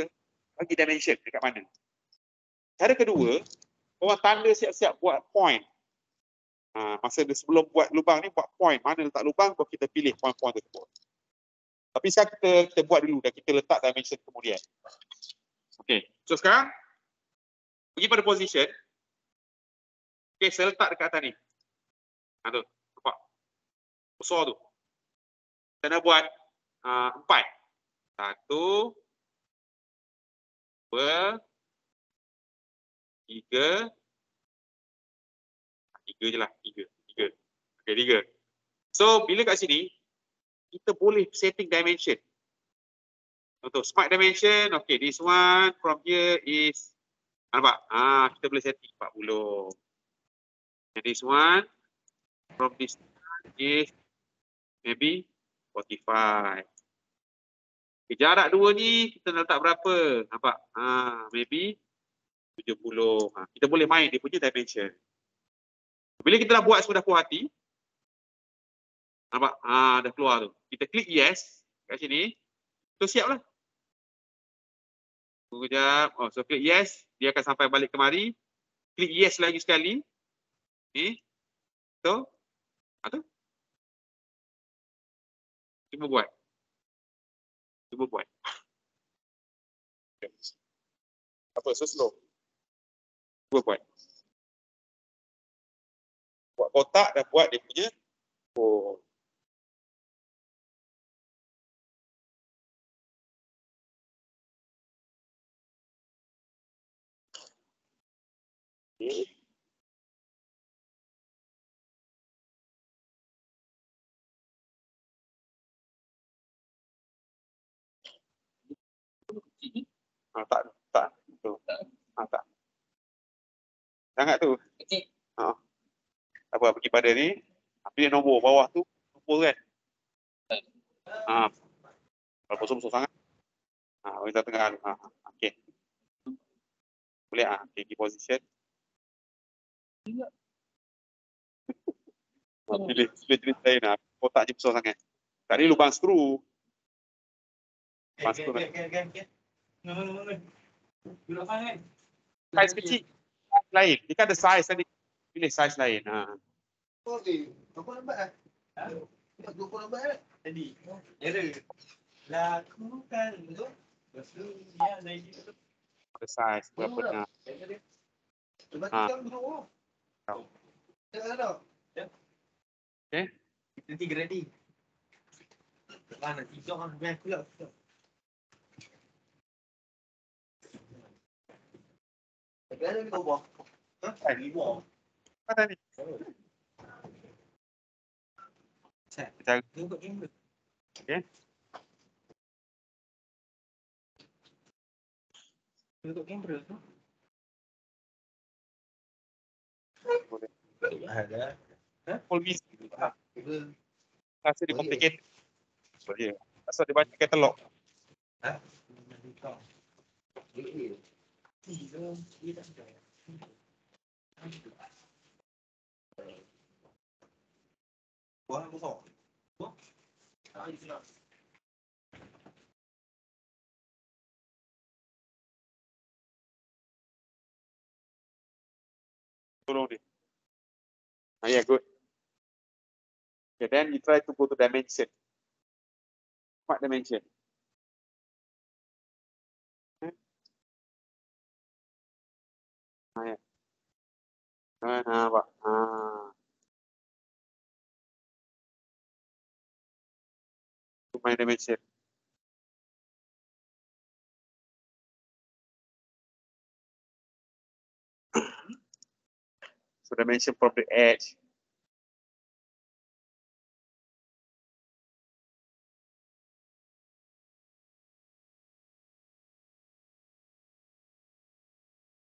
bagi dimension dekat mana. Cara kedua, orang tanda siap-siap buat point. Masa dia sebelum buat lubang ni, buat point. Mana letak lubang, baru kita pilih point-point tersebut. Tapi sekarang kita buat dulu dan kita letak dimension kemudian. Okay, so sekarang pergi pada position. Okay, saya letak dekat atas ni. Tu, nampak? Besar tu. Saya nak buat 4. 1, 2, 3. 3 je lah. 3. Okay, 3. So, bila kat sini, kita boleh setting dimension. Contoh, smart dimension. Okay, this one from here is, nampak? Kita boleh setting 40. And this one from this one is maybe 45. Okay, jarak dua ni kita nak letak berapa? Nampak? Maybe 70. Kita boleh main dia punya dimension. Bila kita dah buat sudah puas hati, nampak? Dah keluar tu. Kita klik yes kat sini. Tu siap lah. Tunggu sekejap. So klik yes. Dia akan sampai balik kemari. Klik yes lagi sekali. Okay. So. Tu. Cuba buat. Apa? So slow. Cuba buat. Buat kotak dan buat dia punya. Okay. Tak. Tak. Sangat tu. Apa pergi pada ni. Pilih nombor bawah tu. Nombor kan. Kalau besar sangat. Kita tengah. Okey. Boleh pergi position. Pilih jenis lain kotak je besar sangat. Tadi lubang skru. Size kecil. Size lain. Dia kan ada size tadi. Pilih size lain. Berapa lambat lah? Berapa lambat lah? Tadi. Error. Lah, aku kan. Lepas tu, dia lagi. Ada size. Berapa nak. Lepas tu, kan duduk. Jangan tak? Okay. Kita 3 ready. Nak tidur kan. Biar aku lah. Tapi ada kita buang. Buang. Mana ni? Kita Tengok kamera. okey. Tengok kamera tu. Boleh. Ada. Full view. Rasa dia complicated. Boleh. Asal dia baca katalog. Buang besar. Buang. Itulah. Tolong dia. Yeah, good. Okay, then you try to go to dimension. Smart dimension. Yeah. Nampak. My dimension. So dimension from the edge.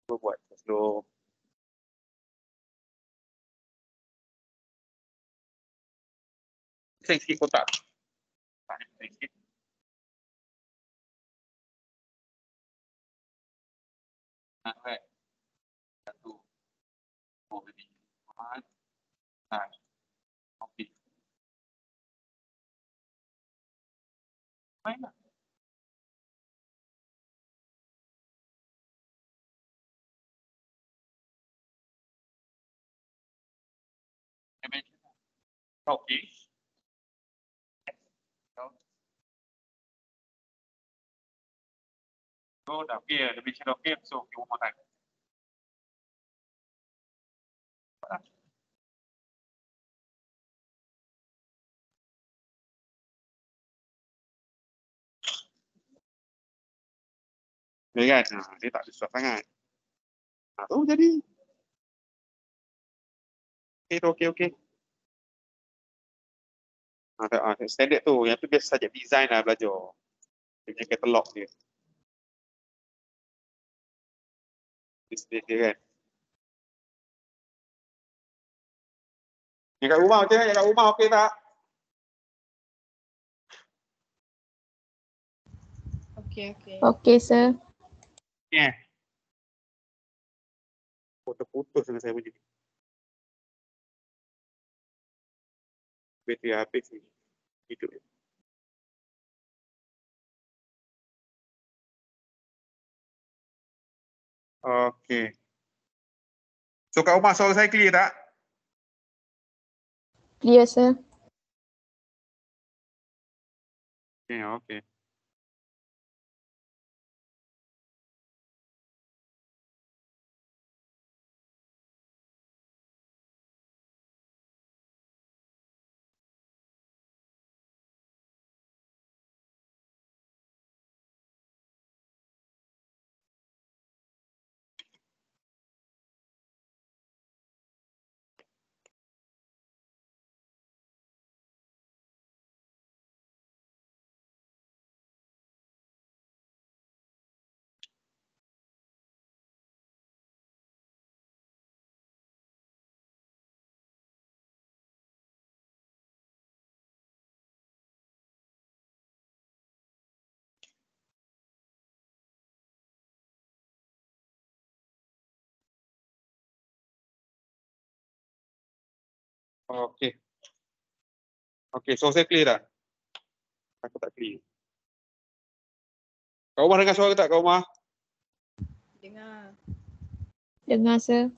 Buat slow. Saya sikit kotak. Sikit. Right. 1, 2, 3, 4, 5. Okay. Main lah. Okay. So dah okay, the mission okay, so okay, one more time. Ya kan? Dia tak susah sangat. Tu jadi. Okay. Standard tu. Yang tu biasa saja design lah belajar. Dia punya katalog dia. Display dia kan. Yang kat rumah macam mana? Yang kat rumah okey tak? Okay. Okay, sir. Yeah. Putus dengan saya punya. Bateri habis ni. Hidup. Okay. So kat rumah suara saya clear tak? Clear, sir. Okay. Okay. Okay, so saya clear tak? Aku tak clear. Kat rumah dengar suara tak kat rumah? Dengar. Dengar, sir.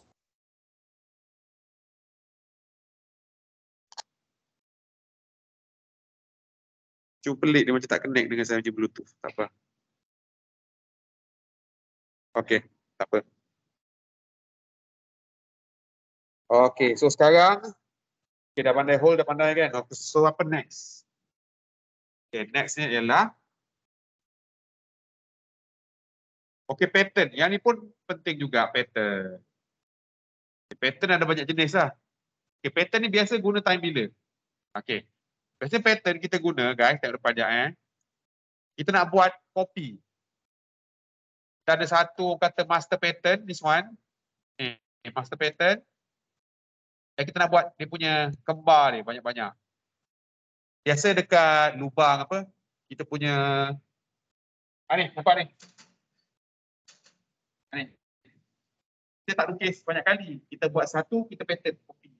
Cuma pelik dia macam tak connect dengan saya punya Bluetooth. Tak apa. Okay, tak apa. Okay, so sekarang okay, dah pandai hold, dah pandai kan? Okay, so apa next? Okay, next ni ialah okay, pattern. Yang ni pun penting juga, pattern. Okay, pattern ada banyak jenis lah. Okay, pattern ni biasa guna time bila? Okay. Biasanya pattern kita guna, guys, tak ada pajak kita nak buat copy. Kita ada satu kata master pattern, this one. Master pattern. Dan kita nak buat dia punya kembar dia banyak-banyak. Biasa dekat lubang apa? Kita punya ni, nampak ni. Ni. Kita tak lukis banyak kali. Kita buat satu, kita pattern copy.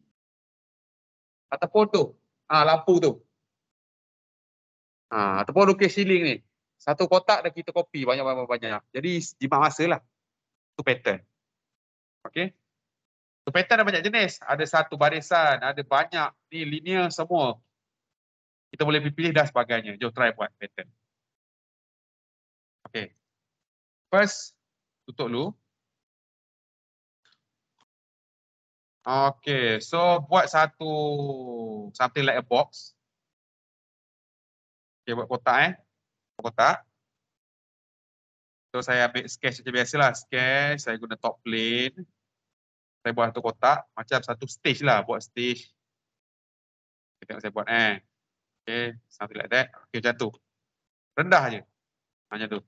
Ataupun tu, lampu tu. Ataupun lukis ceiling ni. Satu kotak dah kita copy banyak-banyak. Jadi jimat masa lah. Itu pattern. Okay. So, pattern ada banyak jenis. Ada satu barisan, ada banyak. Ni linear semua. Kita boleh pilih dan sebagainya. Jom try buat pattern. Okay. First, tutup dulu. Okay, so buat satu something like a box. Okay, buat kotak kotak. So saya ambil sketch macam biasalah, sketch, saya guna top plane. Saya buat satu kotak, macam satu stage lah, buat stage. Okay, tengok saya buat Okay, something like that. Okay, macam tu. Rendah je. Macam tu.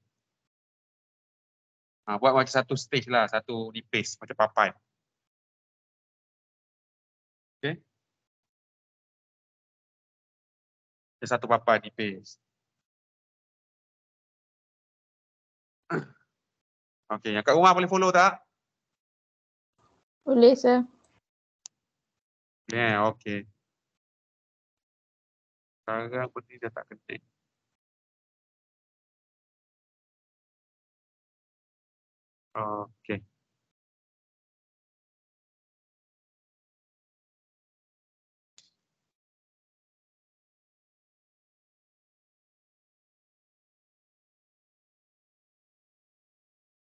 Buat macam satu stage lah, satu nipis, macam papai. Okay. Satu papai nipis. Okay, yang kat rumah boleh follow tak? Boleh, sir. Okay. Sekarang benda dah tak connect. Okay.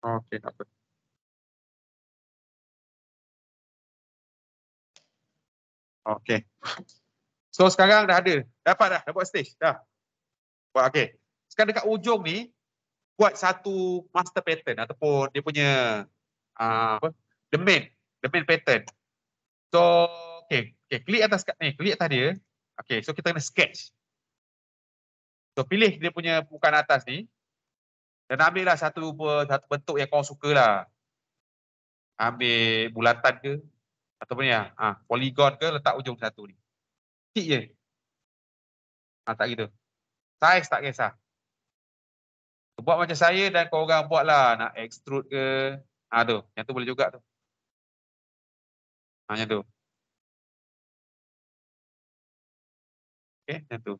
Okey, tak apa. Okey. So sekarang dah ada. Dapat dah buat stage. Dah. Buat okey. Sekarang dekat ujung ni buat satu master pattern ataupun dia punya apa? The main pattern. So okey, klik atas ni, klik atas dia. Okey, so kita kena sketch. So pilih dia punya bukan atas ni dan ambillah satu bentuk yang kau sukalah. Ambil bulatan ke ataupun ya, polygon ke, letak ujung satu ni. Klik je. Tak gitu. Size tak kisah. Buat macam saya dan kau orang buatlah, nak extrude ke. Tu, yang tu boleh juga tu. Yang tu. Okey, yang tu.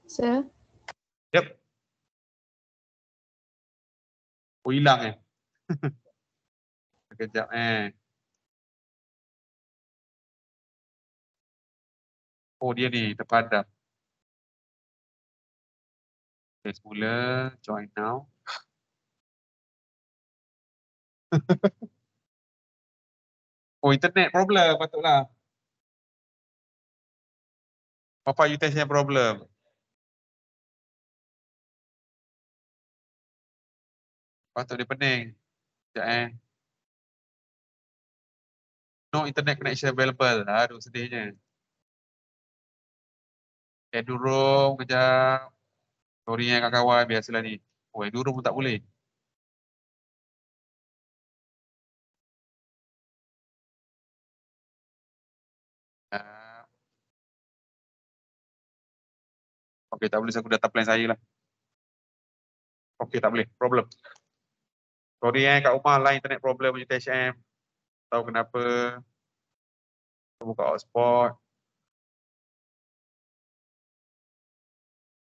Sir. Yep. Oh, hilang Sekejap Oh, dia ni terpadam. Okay, semula join now. Oh, internet problem patutlah. Apa utensil problem? Patut dia pening. Sekejap No internet connection available. Aduh, sedihnya. Edu room kejap. Sorry kawan-kawan, biasalah ni. Oh, Edu room pun tak boleh. Okey, tak boleh aku data plan saya lah. Okey, tak boleh. Problem. Sorry kat rumah lah internet problem punya THM. Tahu kenapa. Buka hotspot.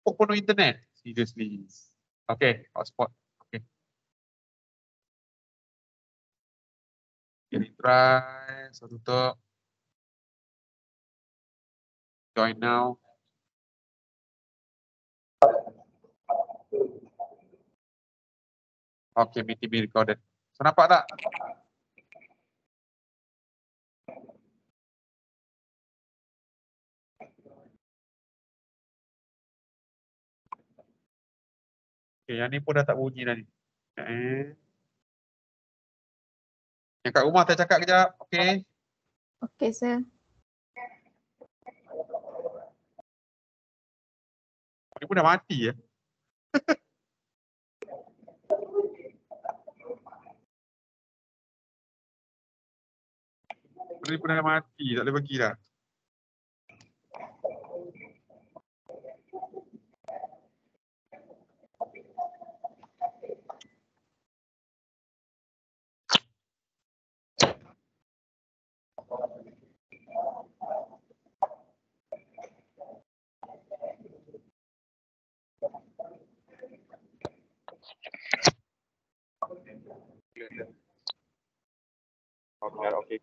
Oh, penuh internet. Seriously. Okey, hotspot. Okey. Jadi try. So tutup. Join now. Okey, meeting be recorded. So nampak tak? Okey, yang ni pun dah tak bunyi dah ni. Yang kat rumah tak cakap kejap. Okey. Okay, sir. Dia pun dah mati ya. Dia pun dah mati, tak boleh pergi dah. Okey.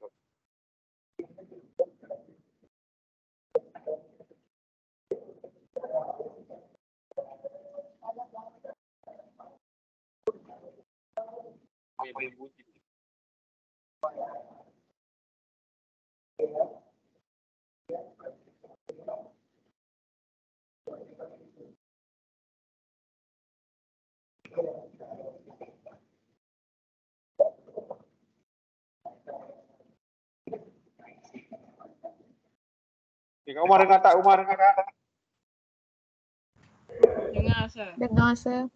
Kat rumah dengar tak? Rumah dengar tak? Dengar, sir. Dengar, sir.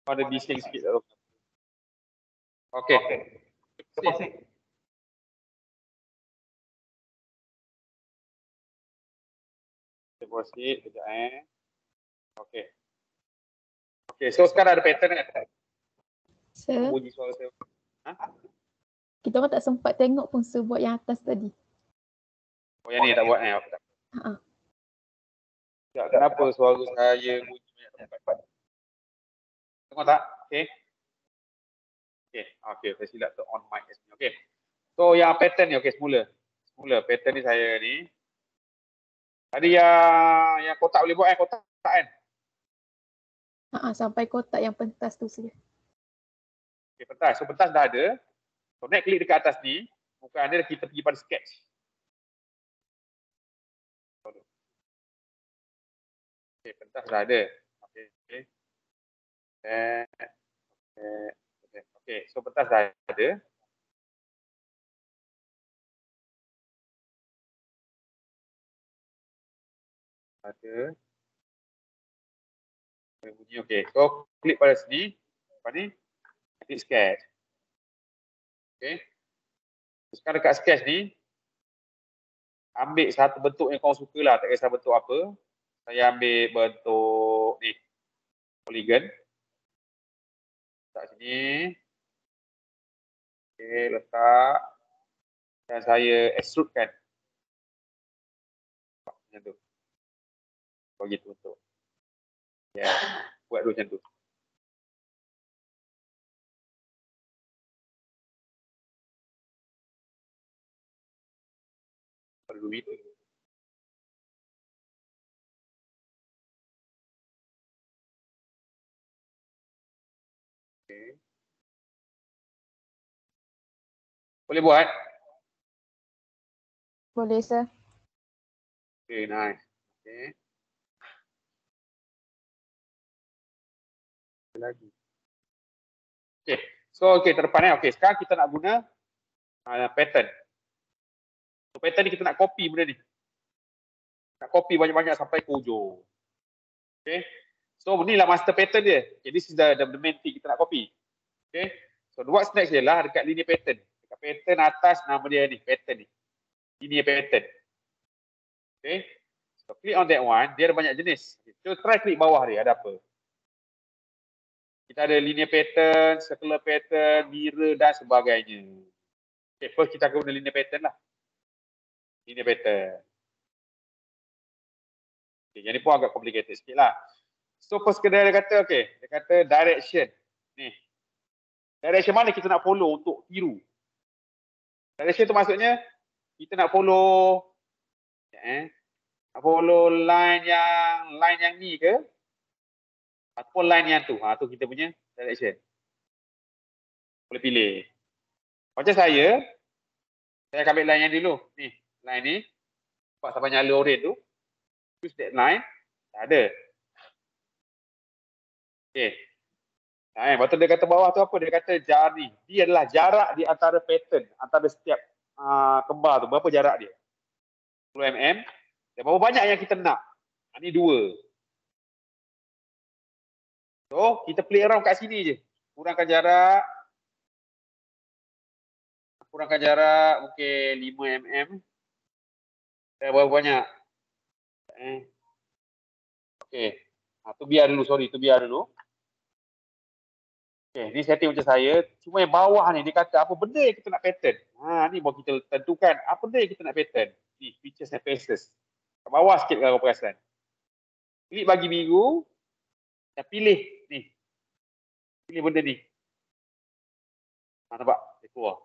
Ada bising sikit tu. Okey. Sip. Kita proceed kejap Okey. Okey, so sekarang ada pattern kan? Sir. Bunyi suara saya. Kita orang tak sempat tengok pun sir buat yang atas tadi. Oh, yang ni tak buat Tak, kenapa suara saya bunyi banyak tempat? Tengok tak? Okey. Okey, saya silap tu on mic. Okey. So yang pattern ni, okey, semula pattern ni saya ni. Tadi yang kotak boleh buat kotak kan? Sampai kotak yang pentas tu saja. Okay, pentas. So pentas dah ada. So next klik dekat atas ni. Bukan ada, kita pergi pada sketch. Okay, pentas dah ada. Okay. Okay, so pentas dah ada. Bunyi okey. So klik pada sini. Apa ni? Klik sketch. Okey. Sekarang dekat sketch ni, ambil satu bentuk yang kau suka lah, tak kisah bentuk apa. Saya ambil bentuk ni, polygon. Letak sini. Okey, letak. Dan saya extrudekan. Macam tu. Begitu bentuk. Ya, buat dulu macam tu. Perlu itu. Okay. Boleh buat? Boleh, sir. Okay, nice. Okay. Lagi. Okay. So, okay, terdepan. Okay, sekarang kita nak guna pattern. So, pattern ni kita nak copy benda ni. Nak copy banyak-banyak sampai ke hujung. Okay. So, inilah master pattern dia. Okay, this is the main thing kita nak copy. Okay. So, what's next ialah dekat linear pattern. Dekat pattern atas nama dia ni, pattern ni. Linear pattern. Okay. So, click on that one. Dia ada banyak jenis. Okay. So, try klik bawah dia. Ada apa? Kita ada linear pattern, circular pattern, mirror dan sebagainya. Okay, first kita akan guna linear pattern lah. Linear pattern. Okay, yang ni pun agak complicated sikit lah. So first dia kata, okay, dia kata direction. Ni. Direction mana kita nak follow untuk tiru? Direction tu maksudnya, kita nak follow, nak follow line yang ni ke? Ataupun line yang tu. Tu kita punya direction. Boleh pilih. Macam saya akan ambil line yang dulu. Ni, line ni. Nampak sampai nyala oren tu. Choose that line. Tak ada. Okay. Lepas tu dia kata bawah tu apa? Dia kata jari. Dia adalah jarak di antara pattern. Antara setiap kembar tu. Berapa jarak dia? 10 mm. Dan berapa banyak yang kita nak? Ini 2. So, kita play around kat sini je. Kurangkan jarak mungkin 5 mm. Dan berapa banyak? Okey. Tu biar dulu, sorry. Tu biar dulu. Okey, ni setting macam saya. Cuma yang bawah ni, dia kata apa benda yang kita nak pattern. Ni baru kita tentukan apa benda yang kita nak pattern. Ni, features and faces. Kat bawah sikit kalau perasan. Klik bagi biru. Dan pilih ni. Pilih benda ni. Nampak? Dia keluar.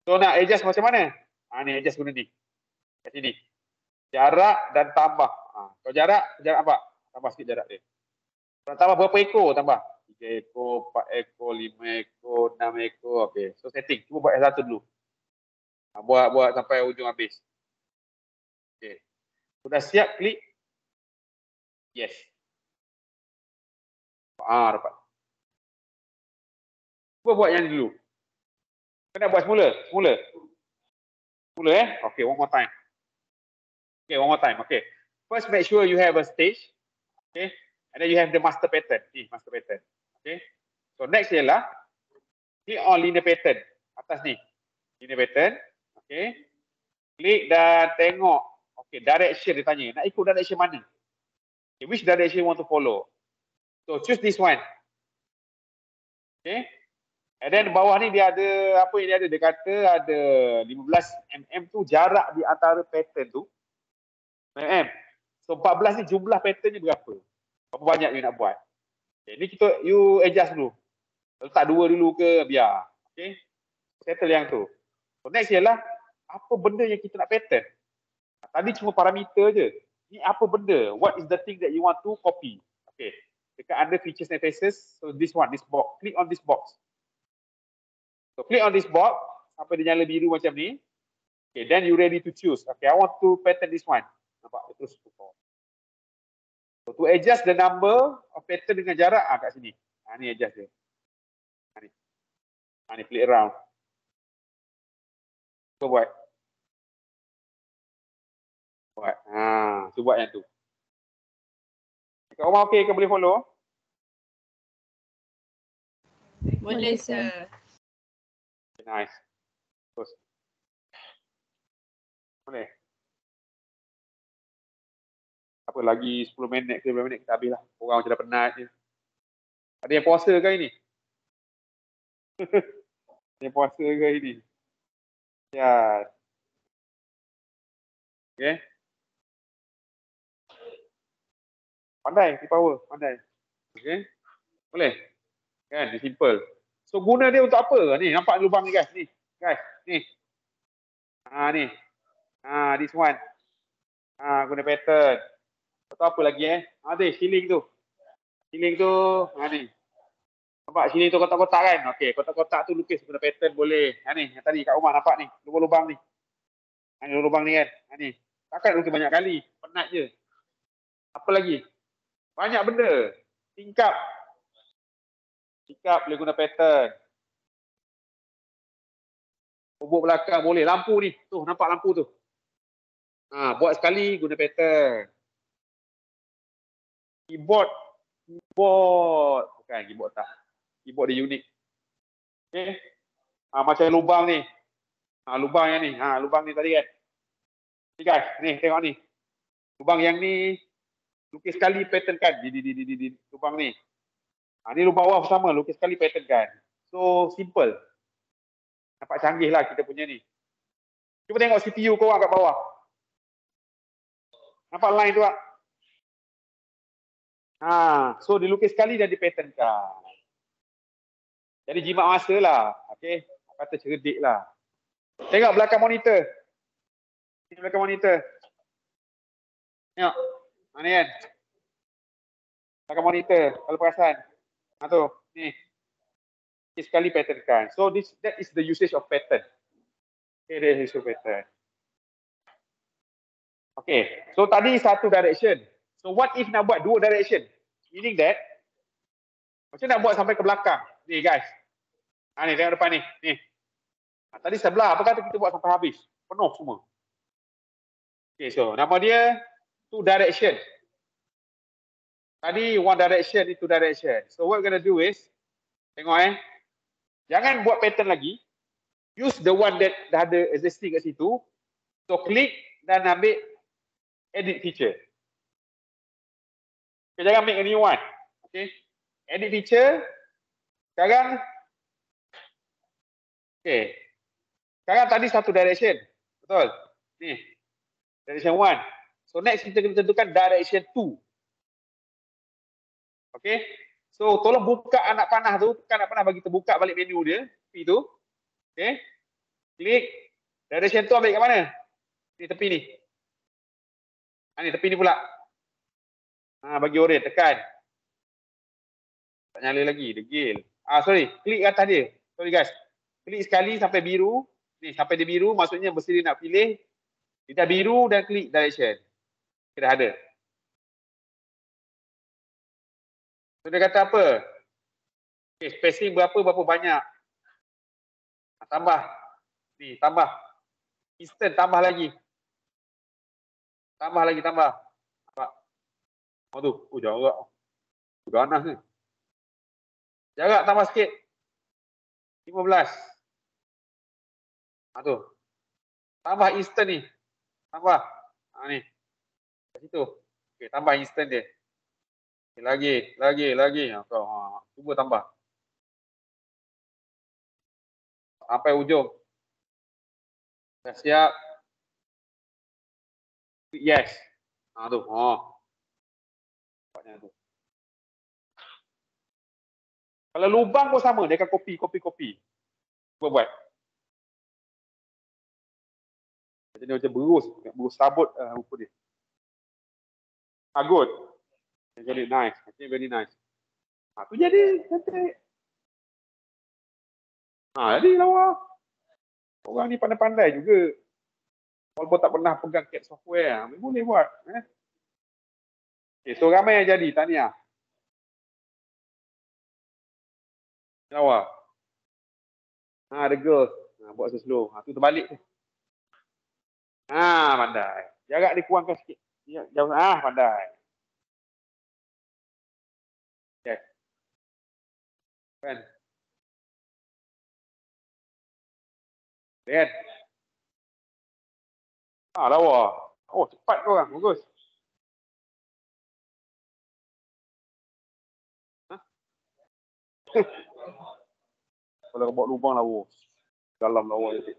So nak adjust macam mana? Ni adjust benda ni. Kat sini. Jarak dan tambah. Kalau jarak apa? Tambah sikit jarak dia. Kalau tambah berapa ekor tambah? 3 ekor, 4 ekor, 5 ekor, 6 ekor. Okey. So setting. Cuba buat yang satu dulu. Buat sampai ujung habis. Okey. Sudah siap, klik. Yes. Dapat. Cuba buat yang ni dulu. Kena buat semula. Semula, Okay, one more time. Okay. First, make sure you have a stage. Okay. And then you have the master pattern. Master pattern. Okay. So next ialah click on linear pattern. Atas ni. Linear pattern. Okay. Klik dan tengok. Okay, direction dia tanya. Nak ikut direction mana? Okay, which direction you want to follow? So choose this one. Okay. And then bawah ni dia ada apa yang dia ada? Dia kata ada 15 mm tu jarak di antara pattern tu. Mm. So 14 ni jumlah patternnya berapa? Berapa banyak you nak buat? Okay, ni you adjust dulu. Letak 2 dulu ke biar. Okay. Settle yang tu. So next ialah apa benda yang kita nak pattern. Tadi cuma parameter je. Ni apa benda? What is the thing that you want to copy? Okay. Dekat under features and faces, so this one, this box. Click on this box. So click on this box sampai dia nyala biru macam ni. Okay, then you ready to choose. Okay, I want to pattern this one. Nampak? Terus tukar. So to adjust the number of pattern dengan jarak kat sini. Ni adjust dia. Ni play around. So buat. So buat yang tu. Kat rumah okey ke boleh follow? Boleh, Boleh, sir. Nice. Terus. Boleh. Apa lagi 10 minit ke 15 minit kita habis lah. Orang macam dah penat je. Ada yang puasa ke ini? Ada yang puasa ke ini? Ya. Okay. Pandai, power, pandai. Okay. Boleh? Kan, dia simple. So guna dia untuk apa? Ni, nampak lubang ni guys? Ni, guys, ni. Ni. This one. Guna pattern. Atau apa lagi Ada ceiling tu. Ceiling tu, ni. Nampak ceiling tu kotak-kotak kan? Okey, kotak-kotak tu lukis guna pattern boleh. Ni, yang tadi kat rumah nampak ni, lubang-lubang ni. Ni lubang ni kan? Ni. Takkan lukis banyak kali, penat je. Apa lagi? Banyak benda. Tingkap. Tingkap boleh guna pattern. Bubuk belakang boleh. Lampu ni. Tu, nampak lampu tu. Buat sekali guna pattern. Keyboard. Bukan keyboard tak. Keyboard dia unik. Okay. Macam lubang ni. Lubang yang ni. Lubang ni tadi kan. Ni guys. Ni, tengok ni. Lubang yang ni. Lukis sekali pattern kan. Di lubang ni. Ni lubang bawah sama. Lukis sekali pattern kan. So, simple. Nampak canggih lah kita punya ni. Cuba tengok CPU korang kat bawah. Nampak line tu tak? So dilukis sekali dan dipatternkan. Jadi jimat masa lah. Okay. Kata cerdik lah. Tengok belakang monitor. Ini belakang monitor. Tengok. Ni kan. Belakang monitor. Kalau perasan. Tu. Ni. Lukis sekali patternkan. So that is the usage of pattern. Okay. That is the pattern. Okay. So tadi satu direction. So what if nak buat dua direction? Meaning that, macam nak buat sampai ke belakang? Ni guys. Ni tengok depan ni. Ni. Tadi sebelah. Apa kata kita buat sampai habis? Penuh semua. Okay, so nama dia two direction. Tadi one direction, ni two direction. So what we're gonna do is, tengok jangan buat pattern lagi. Use the one that dah ada existing kat situ. So klik dan ambil edit feature. Okay, jangan make a new one. Okay. Edit feature. Sekarang. Okay. Sekarang tadi satu direction. Betul? Ni. Direction 1. So next kita kena tentukan direction 2. Okay. So tolong buka anak panah tu. Buka anak panah bagi terbuka balik menu dia. Itu. Okay. Klik. Direction 2 ambil kat mana? Ni tepi ni. Ni tepi ni pula. Bagi oren, tekan. Tak nyala lagi, degil. Sorry, klik atas dia. Sorry guys. Klik sekali sampai biru. Ni, sampai dia biru, maksudnya mesti dia nak pilih. Dia dah biru dan klik direction. Dia dah ada. So, dia kata apa? Okay, spacing berapa banyak. Tambah. Ni, tambah. Instant, tambah lagi. Tambah lagi, tambah. Tu. Jarak. Ganas ni. Jarak tambah sikit. 15. Tu. Tambah instant ni. Tambah. Ni. Kat situ. Okey, tambah instant dia. Okay, lagi. Cuba tambah. Sampai ujung. Dah siap. Yes. Tu. Tu. Kalau lubang pun sama, dia akan copy. Buat. Jadi macam berus sabut rupa dia. Good. Very nice. Okay, very nice. Tu jadi cantik. Jadi lawa. Orang ni pandai-pandai juga. Walaupun tak pernah pegang CAD software, boleh buat. Okay, so ramai yang jadi, tahniah. Lawa. The girls. Buat slow. Tu terbalik tu. Pandai. Jarak dia kurangkan sikit. Jauh. Pandai. Okay. Kan? Lihat. Lawa. Oh, cepat kau orang. Bagus. Kalau buat lubang lawa. Dalam lawa je.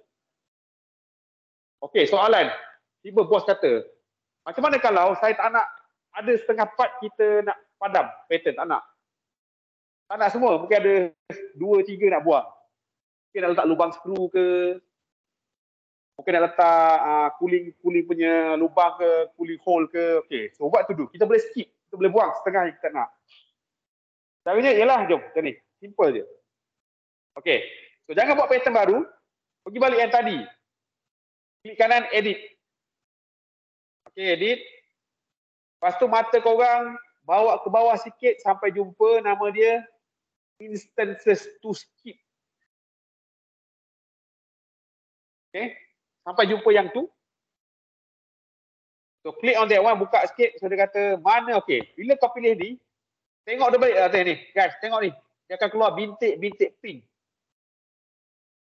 Okey, soalan. Tiba bos kata, macam mana kalau saya tak nak ada setengah part kita nak padam pattern, tak nak. Tak nak semua, mungkin ada 2-3 nak buang. Mungkin nak letak lubang skru ke, mungkin nak letak cooling punya lubang ke, cooling hole ke. Okey, so what to do? Kita boleh skip, kita boleh buang setengah yang kita nak. Caranya ialah, jom, macam ni. Simple je. Okey, so jangan buat pattern baru. Pergi balik yang tadi. Klik kanan, edit. Okey, edit. Lepas tu mata korang bawa ke bawah sikit sampai jumpa nama dia instances to skip. Okey, sampai jumpa yang tu. So click on that one, buka sikit. So dia kata mana, okey. Bila kau pilih ni, tengok dia balik atas ni. Guys, tengok ni. Dia akan keluar bintik pink.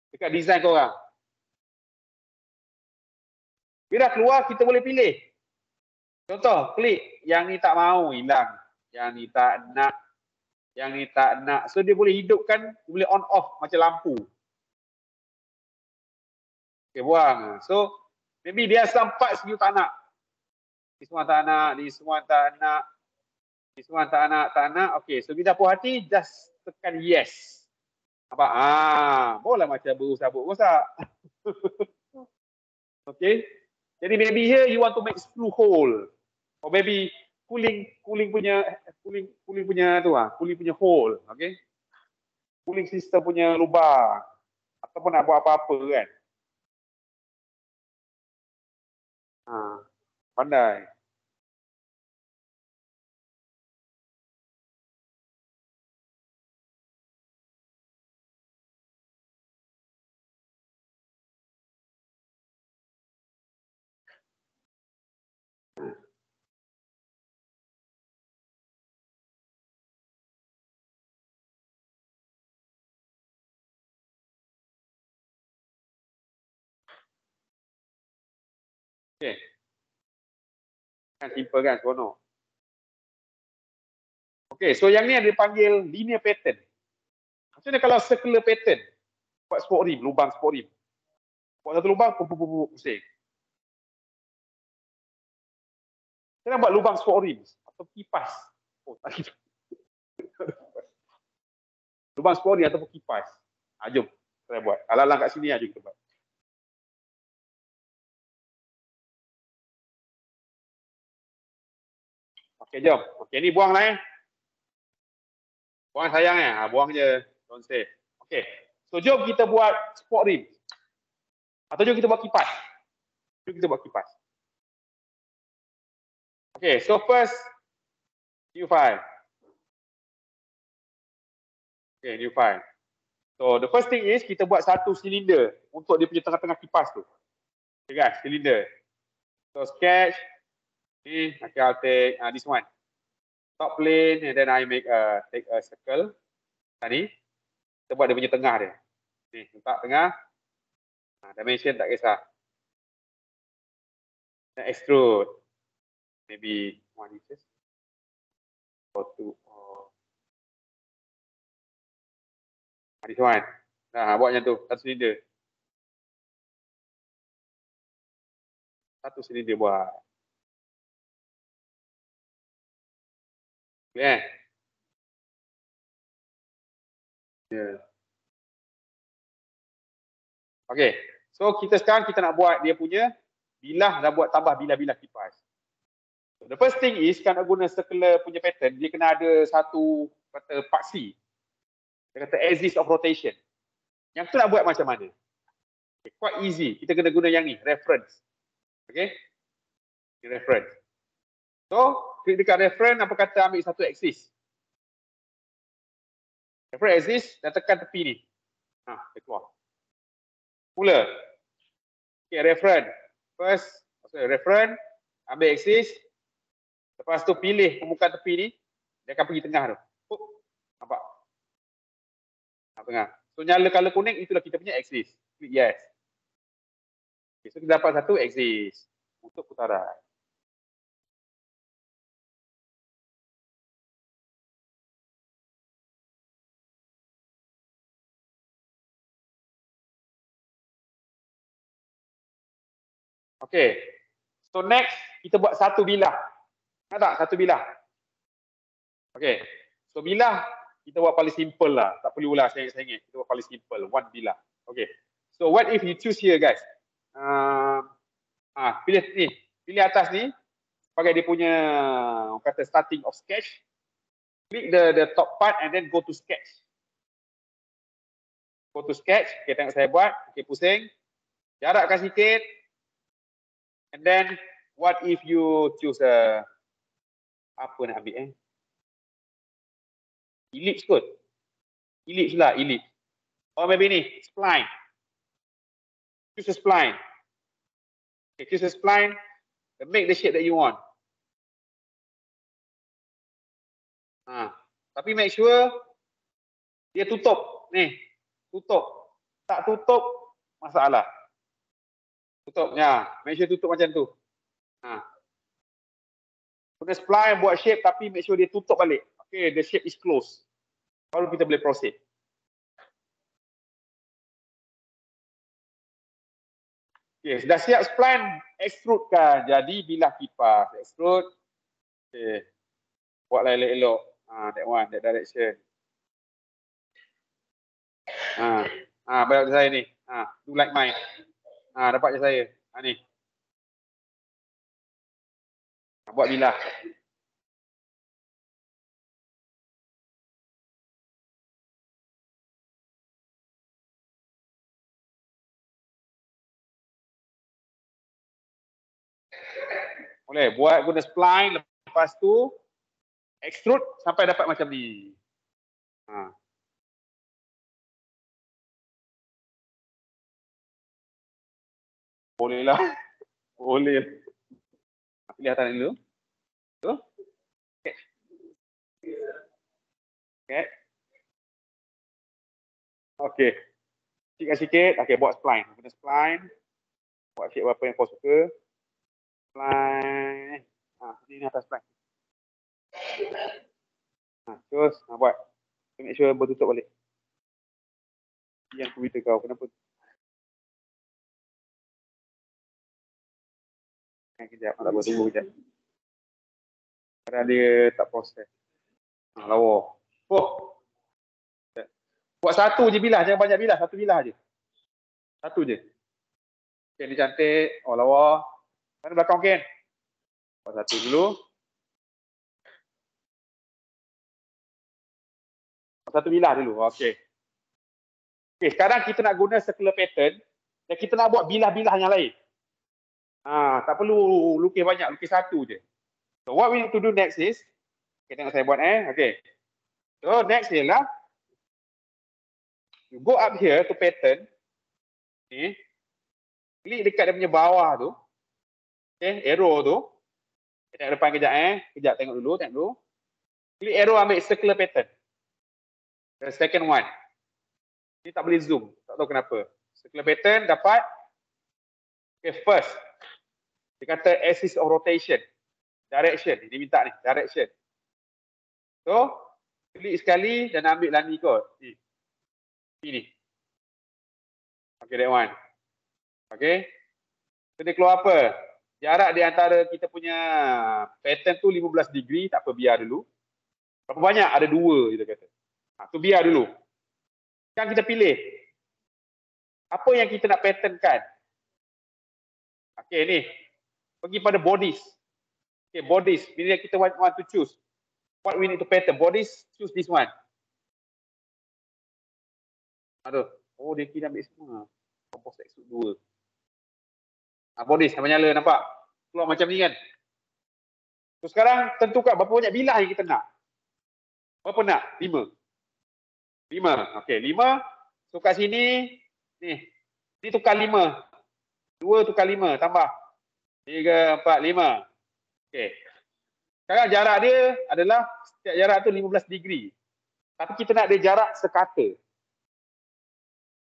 Dekat design korang. Bila keluar, kita boleh pilih. Contoh, klik. Yang ni tak mau, hilang. Yang ni tak nak. Yang ni tak nak. So, dia boleh hidupkan, dia boleh on off macam lampu. Okay, buang. So, maybe dia some parts you tak nak. Ni semua tak nak, ni semua tak nak. Ni semua tak nak. Okay, so kita puas hati, just tekan yes. Nampak? Boleh macam berusak-berusak. Okay. Jadi maybe here you want to make screw hole. Or maybe cooling punya tu cooling punya hole, okay? Cooling system punya lubang. Ataupun nak buat apa-apa kan. Pandai. Okay. Kan simple kan, seronok. Okay, so yang ni ada dipanggil linear pattern. Macam mana kalau circular pattern? Buat sport rim, lubang sport rim. Buat satu lubang, pusing. Kita nak buat lubang sport rim atau kipas. Lubang sport rim ataupun kipas. Jom, saya buat. Alang-alang kat sini aja kita buat. Okey, jom. Okey, ni buang lah Buang sayang buang je. Don't say. Okey. So, jom kita buat sport rim. Atau jom kita buat kipas. Jom kita buat kipas. Okey, so first, new file. Okay, new file. So, the first thing is kita buat satu silinder untuk dia punya tengah-tengah kipas tu. Okay guys, silinder. So, sketch. Okay, I'll take this one. Top plane and then I take a circle. Tadi. Kita buat dia punya tengah dia. Ni, letak tengah. Dimension tak kisah. Dan extrude. Maybe 1 inches. Or 2. This one. Buat macam tu. Satu silinder. Satu silinder buat. Okay. Yeah. Okay. So, sekarang kita nak buat dia punya bilah, nak buat tambah bilah-bilah kipas. The first thing is, kalau nak guna circular punya pattern, dia kena ada satu kata paksi. Dia kata axis of rotation. Yang tu nak buat macam mana? Okay, quite easy. Kita kena guna yang ni, reference. Okay? Reference. So, klik dekat reference, apa kata ambil satu axis. Reference axis dan tekan tepi ni. Dia keluar. Mula. Okay, reference. First, reference, ambil axis. Lepas tu pilih permukaan tepi ni, dia akan pergi tengah tu. Nampak? Tengah. So nyala color kuning, itulah kita punya axis. Klik yes. Okay, so kita dapat satu axis untuk putaran. Okay. So next, kita buat satu bilah. Nak tak satu bilah? Okay. So bilah, kita buat paling simple lah. Tak perlulah sengit-sengit. Kita buat paling simple. One bilah. Okay. So what if you choose here guys? Pilih ni. Pilih atas ni. Pakai dia punya kata starting of sketch. Click the top part and then go to sketch. Go to sketch. Okay, tengok saya buat. Okay, pusing. Jarakkan sikit. And then what if you choose apa nak ambil ellipse kot. Ellipse lah, ellipse. Or maybe ni, spline. Choose a spline. Okay, choose a spline and make the shape that you want. Tapi make sure dia tutup. Ni, tutup. Tak tutup, masalah. Tutup, ya. Make sure tutup macam tu. Guna spline buat shape tapi make sure dia tutup balik. Okay, the shape is closed. Baru kita boleh proceed. Okay, sudah siap spline, extrude kan. Jadi bilah kipas, extrude. Okay. Buatlah elok-elok. That one, that direction. Bayar saya ni. Do like mine. Dapat je saya. Ni. Buat bilah. Boleh buat guna spline, lepas tu extrude sampai dapat macam ni. Boleh lah. Boleh. Pilih atas dulu. Tu. Okay. Okay. Okay. Sikit-sikit. Okay, buat spline. Guna spline. Buat shape apa yang kau suka. Spline. Ini atas spline. Terus buat. Make sure bertutup balik. Yang komputer kau. Kenapa? Kejap. Tak boleh tunggu kejap. Kadang dia tak proses. Lawa. Buat satu je bilah. Jangan banyak bilah. Satu bilah je. Satu je. Okay, ni cantik. Lawa. Mana belakang Ken? Buat satu dulu. Buat satu bilah dulu. Okay. Okay, sekarang kita nak guna circular pattern. Dan kita nak buat bilah-bilah yang lain. Tak perlu lukis banyak. Lukis satu je. So what we need to do next is. Okay, tengok saya buat Okay. So next ialah. You go up here to pattern. Ni. Klik dekat dia punya bawah tu. Okay, arrow tu. Tengok depan kejap Kejap tengok dulu, Klik arrow ambil circular pattern. The second one. Ni tak boleh zoom. Tak tahu kenapa. Circular pattern dapat. Okay, first. Dia kata axis of rotation. Direction. Dia minta ni, direction. So, klik sekali dan ambil lah ni kot. Ni. Okay, that one. Okay. So, dia keluar apa? Jarak di antara kita punya pattern tu 15 degree. Tak apa, biar dulu. Berapa banyak? Ada 2, kita kata. Tu biar dulu. Sekarang kita pilih. Apa yang kita nak patternkan? Okay, ni. Pergi pada bodies. Okay, bodies. Bila kita want to choose, what we need to pattern? Bodies, choose this one. Aduh, oh dia kira ambil semua. Composite extrude 2. Bodies, nama nyala, nampak? Keluar macam ni kan? So sekarang tentukan berapa banyak bilah yang kita nak. Berapa nak? 5. 5. Okey, 5. So kat sini, ni tukar 5. 2 tukar 5, tambah. 3, 4, 5. Okey. Sekarang jarak dia adalah, setiap jarak tu 15 degree. Tapi kita nak dia jarak sekata.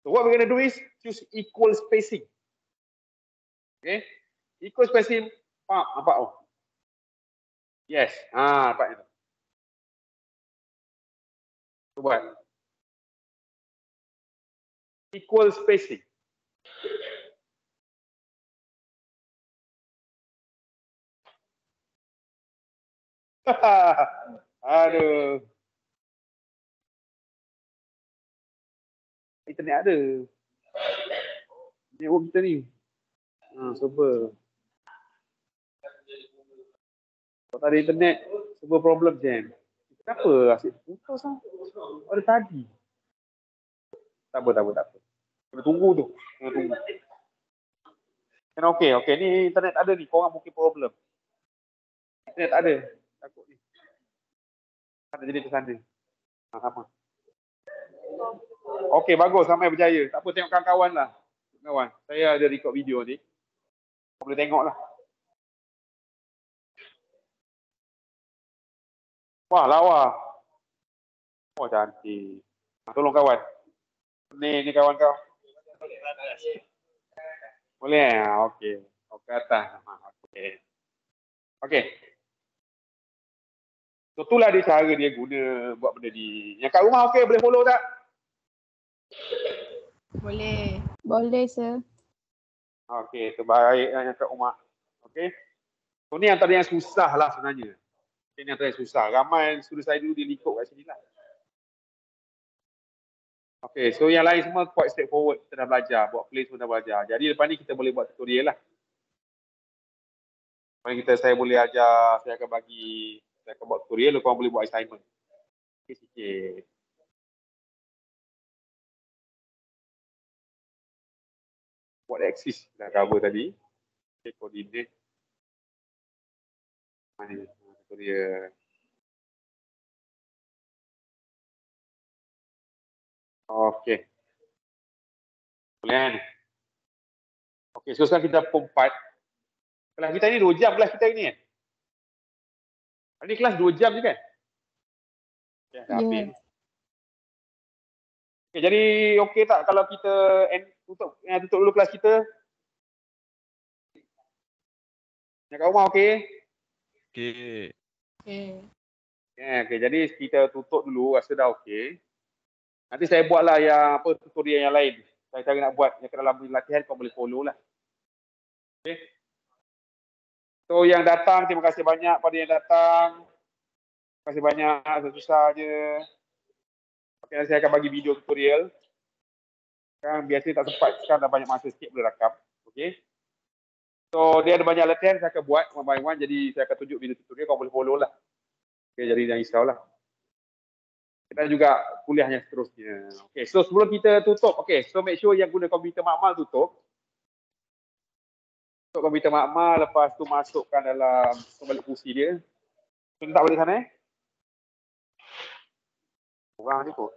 So what we're going to do is choose equal spacing. Okay. Equal spacing. Nampak oh. Yes. Nampak itu. Buat. Equal spacing. Aduh. Internet ada. Network kita ni. Server. Kalau tak ada internet, server problem jam. Kenapa asyik putus lah? Ada tadi. Tak apa. Kena tunggu tu. Kena okey. Ni internet ada ni. Korang mungkin problem. Internet ada. Takut ni. Ada jadi ke sana. Sama. Okey, bagus. Sampai berjaya. Tak apa, tengok kawan-kawan lah. Kawan, saya ada record video ni. Boleh tengok lah. Wah, lawa. Oh, cantik. Tolong kawan. Ni kawan kau. Boleh? Okey. Okey, atas. Okey. So, itulah dia cara dia guna buat benda ni. Yang kat rumah okey, boleh follow tak? Boleh. Boleh, sir. Okey, terbaik yang kat rumah. Okey. So, ni antara yang susah lah sebenarnya. Ini antara yang susah. Ramai student saya dulu dia likut kat sini lah. Okey, so yang lain semua quite straightforward. Kita dah belajar. Buat play semua dah belajar. Jadi lepas ni kita boleh buat tutorial lah. Saya boleh ajar, saya akan buat tutorial, korang boleh buat assignment. Sikit-sikit. Buat axis dah cover tadi. Okay, coordinate. Mana tutorial. Okey. Boleh kan? Okey, so sekarang kita form 4. Kelas kita ni 2 jam kelas kita ni kan? Ini kelas 2 jam je kan? Okay, dah habis. Okay, jadi okey tak kalau kita tutup dulu kelas kita? Yang kat rumah okey? Okay. Okay, jadi kita tutup dulu, rasa dah okey. Nanti saya buatlah yang tutorial yang lain. Saya cara nak buat yang dalam latihan kau boleh follow lah. Okay. So yang datang, terima kasih banyak pada yang datang. Terima kasih banyak, susah je. Okay, nanti saya akan bagi video tutorial. Sekarang biasanya tak sempat, sekarang dah banyak masa sikit boleh rakam. Okay. So dia ada banyak latihan saya akan buat one by one. Jadi saya akan tunjuk video tutorial, kau boleh follow lah. Okay, jadi jangan risau lah. Kita juga kuliahnya seterusnya. Okay, so sebelum kita tutup, okay, so make sure yang guna komputer makmal tutup. Tutup komputer makmal, lepas tu masukkan dalam balik kursi dia. So, letak balik sana Orang ni kot.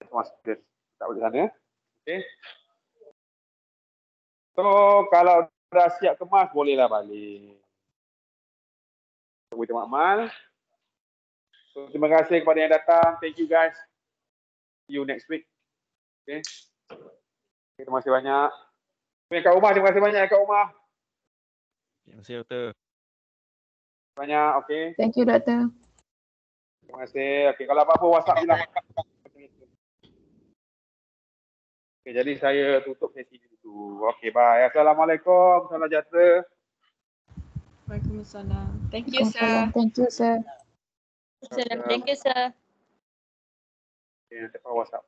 Masukkan, letak balik sana. Okay. So, kalau dah siap kemas, bolehlah balik. Komputer makmal. So, terima kasih kepada yang datang. Thank you guys. See you next week. Okay. Terima kasih banyak. Yang kat rumah, terima kasih banyak yang kat rumah. Terima kasih, Doktor. Banyak, okay. Thank you, Doktor. Terima kasih. Okay, kalau apa-apa WhatsApp je lah. Okay, jadi saya tutup sesi itu. Okay, bye. Assalamualaikum. Salam sejahtera. Waalaikumsalam. Thank you, sir. Thank you, sir. Thank you, sir. Okay, nanti WhatsApp.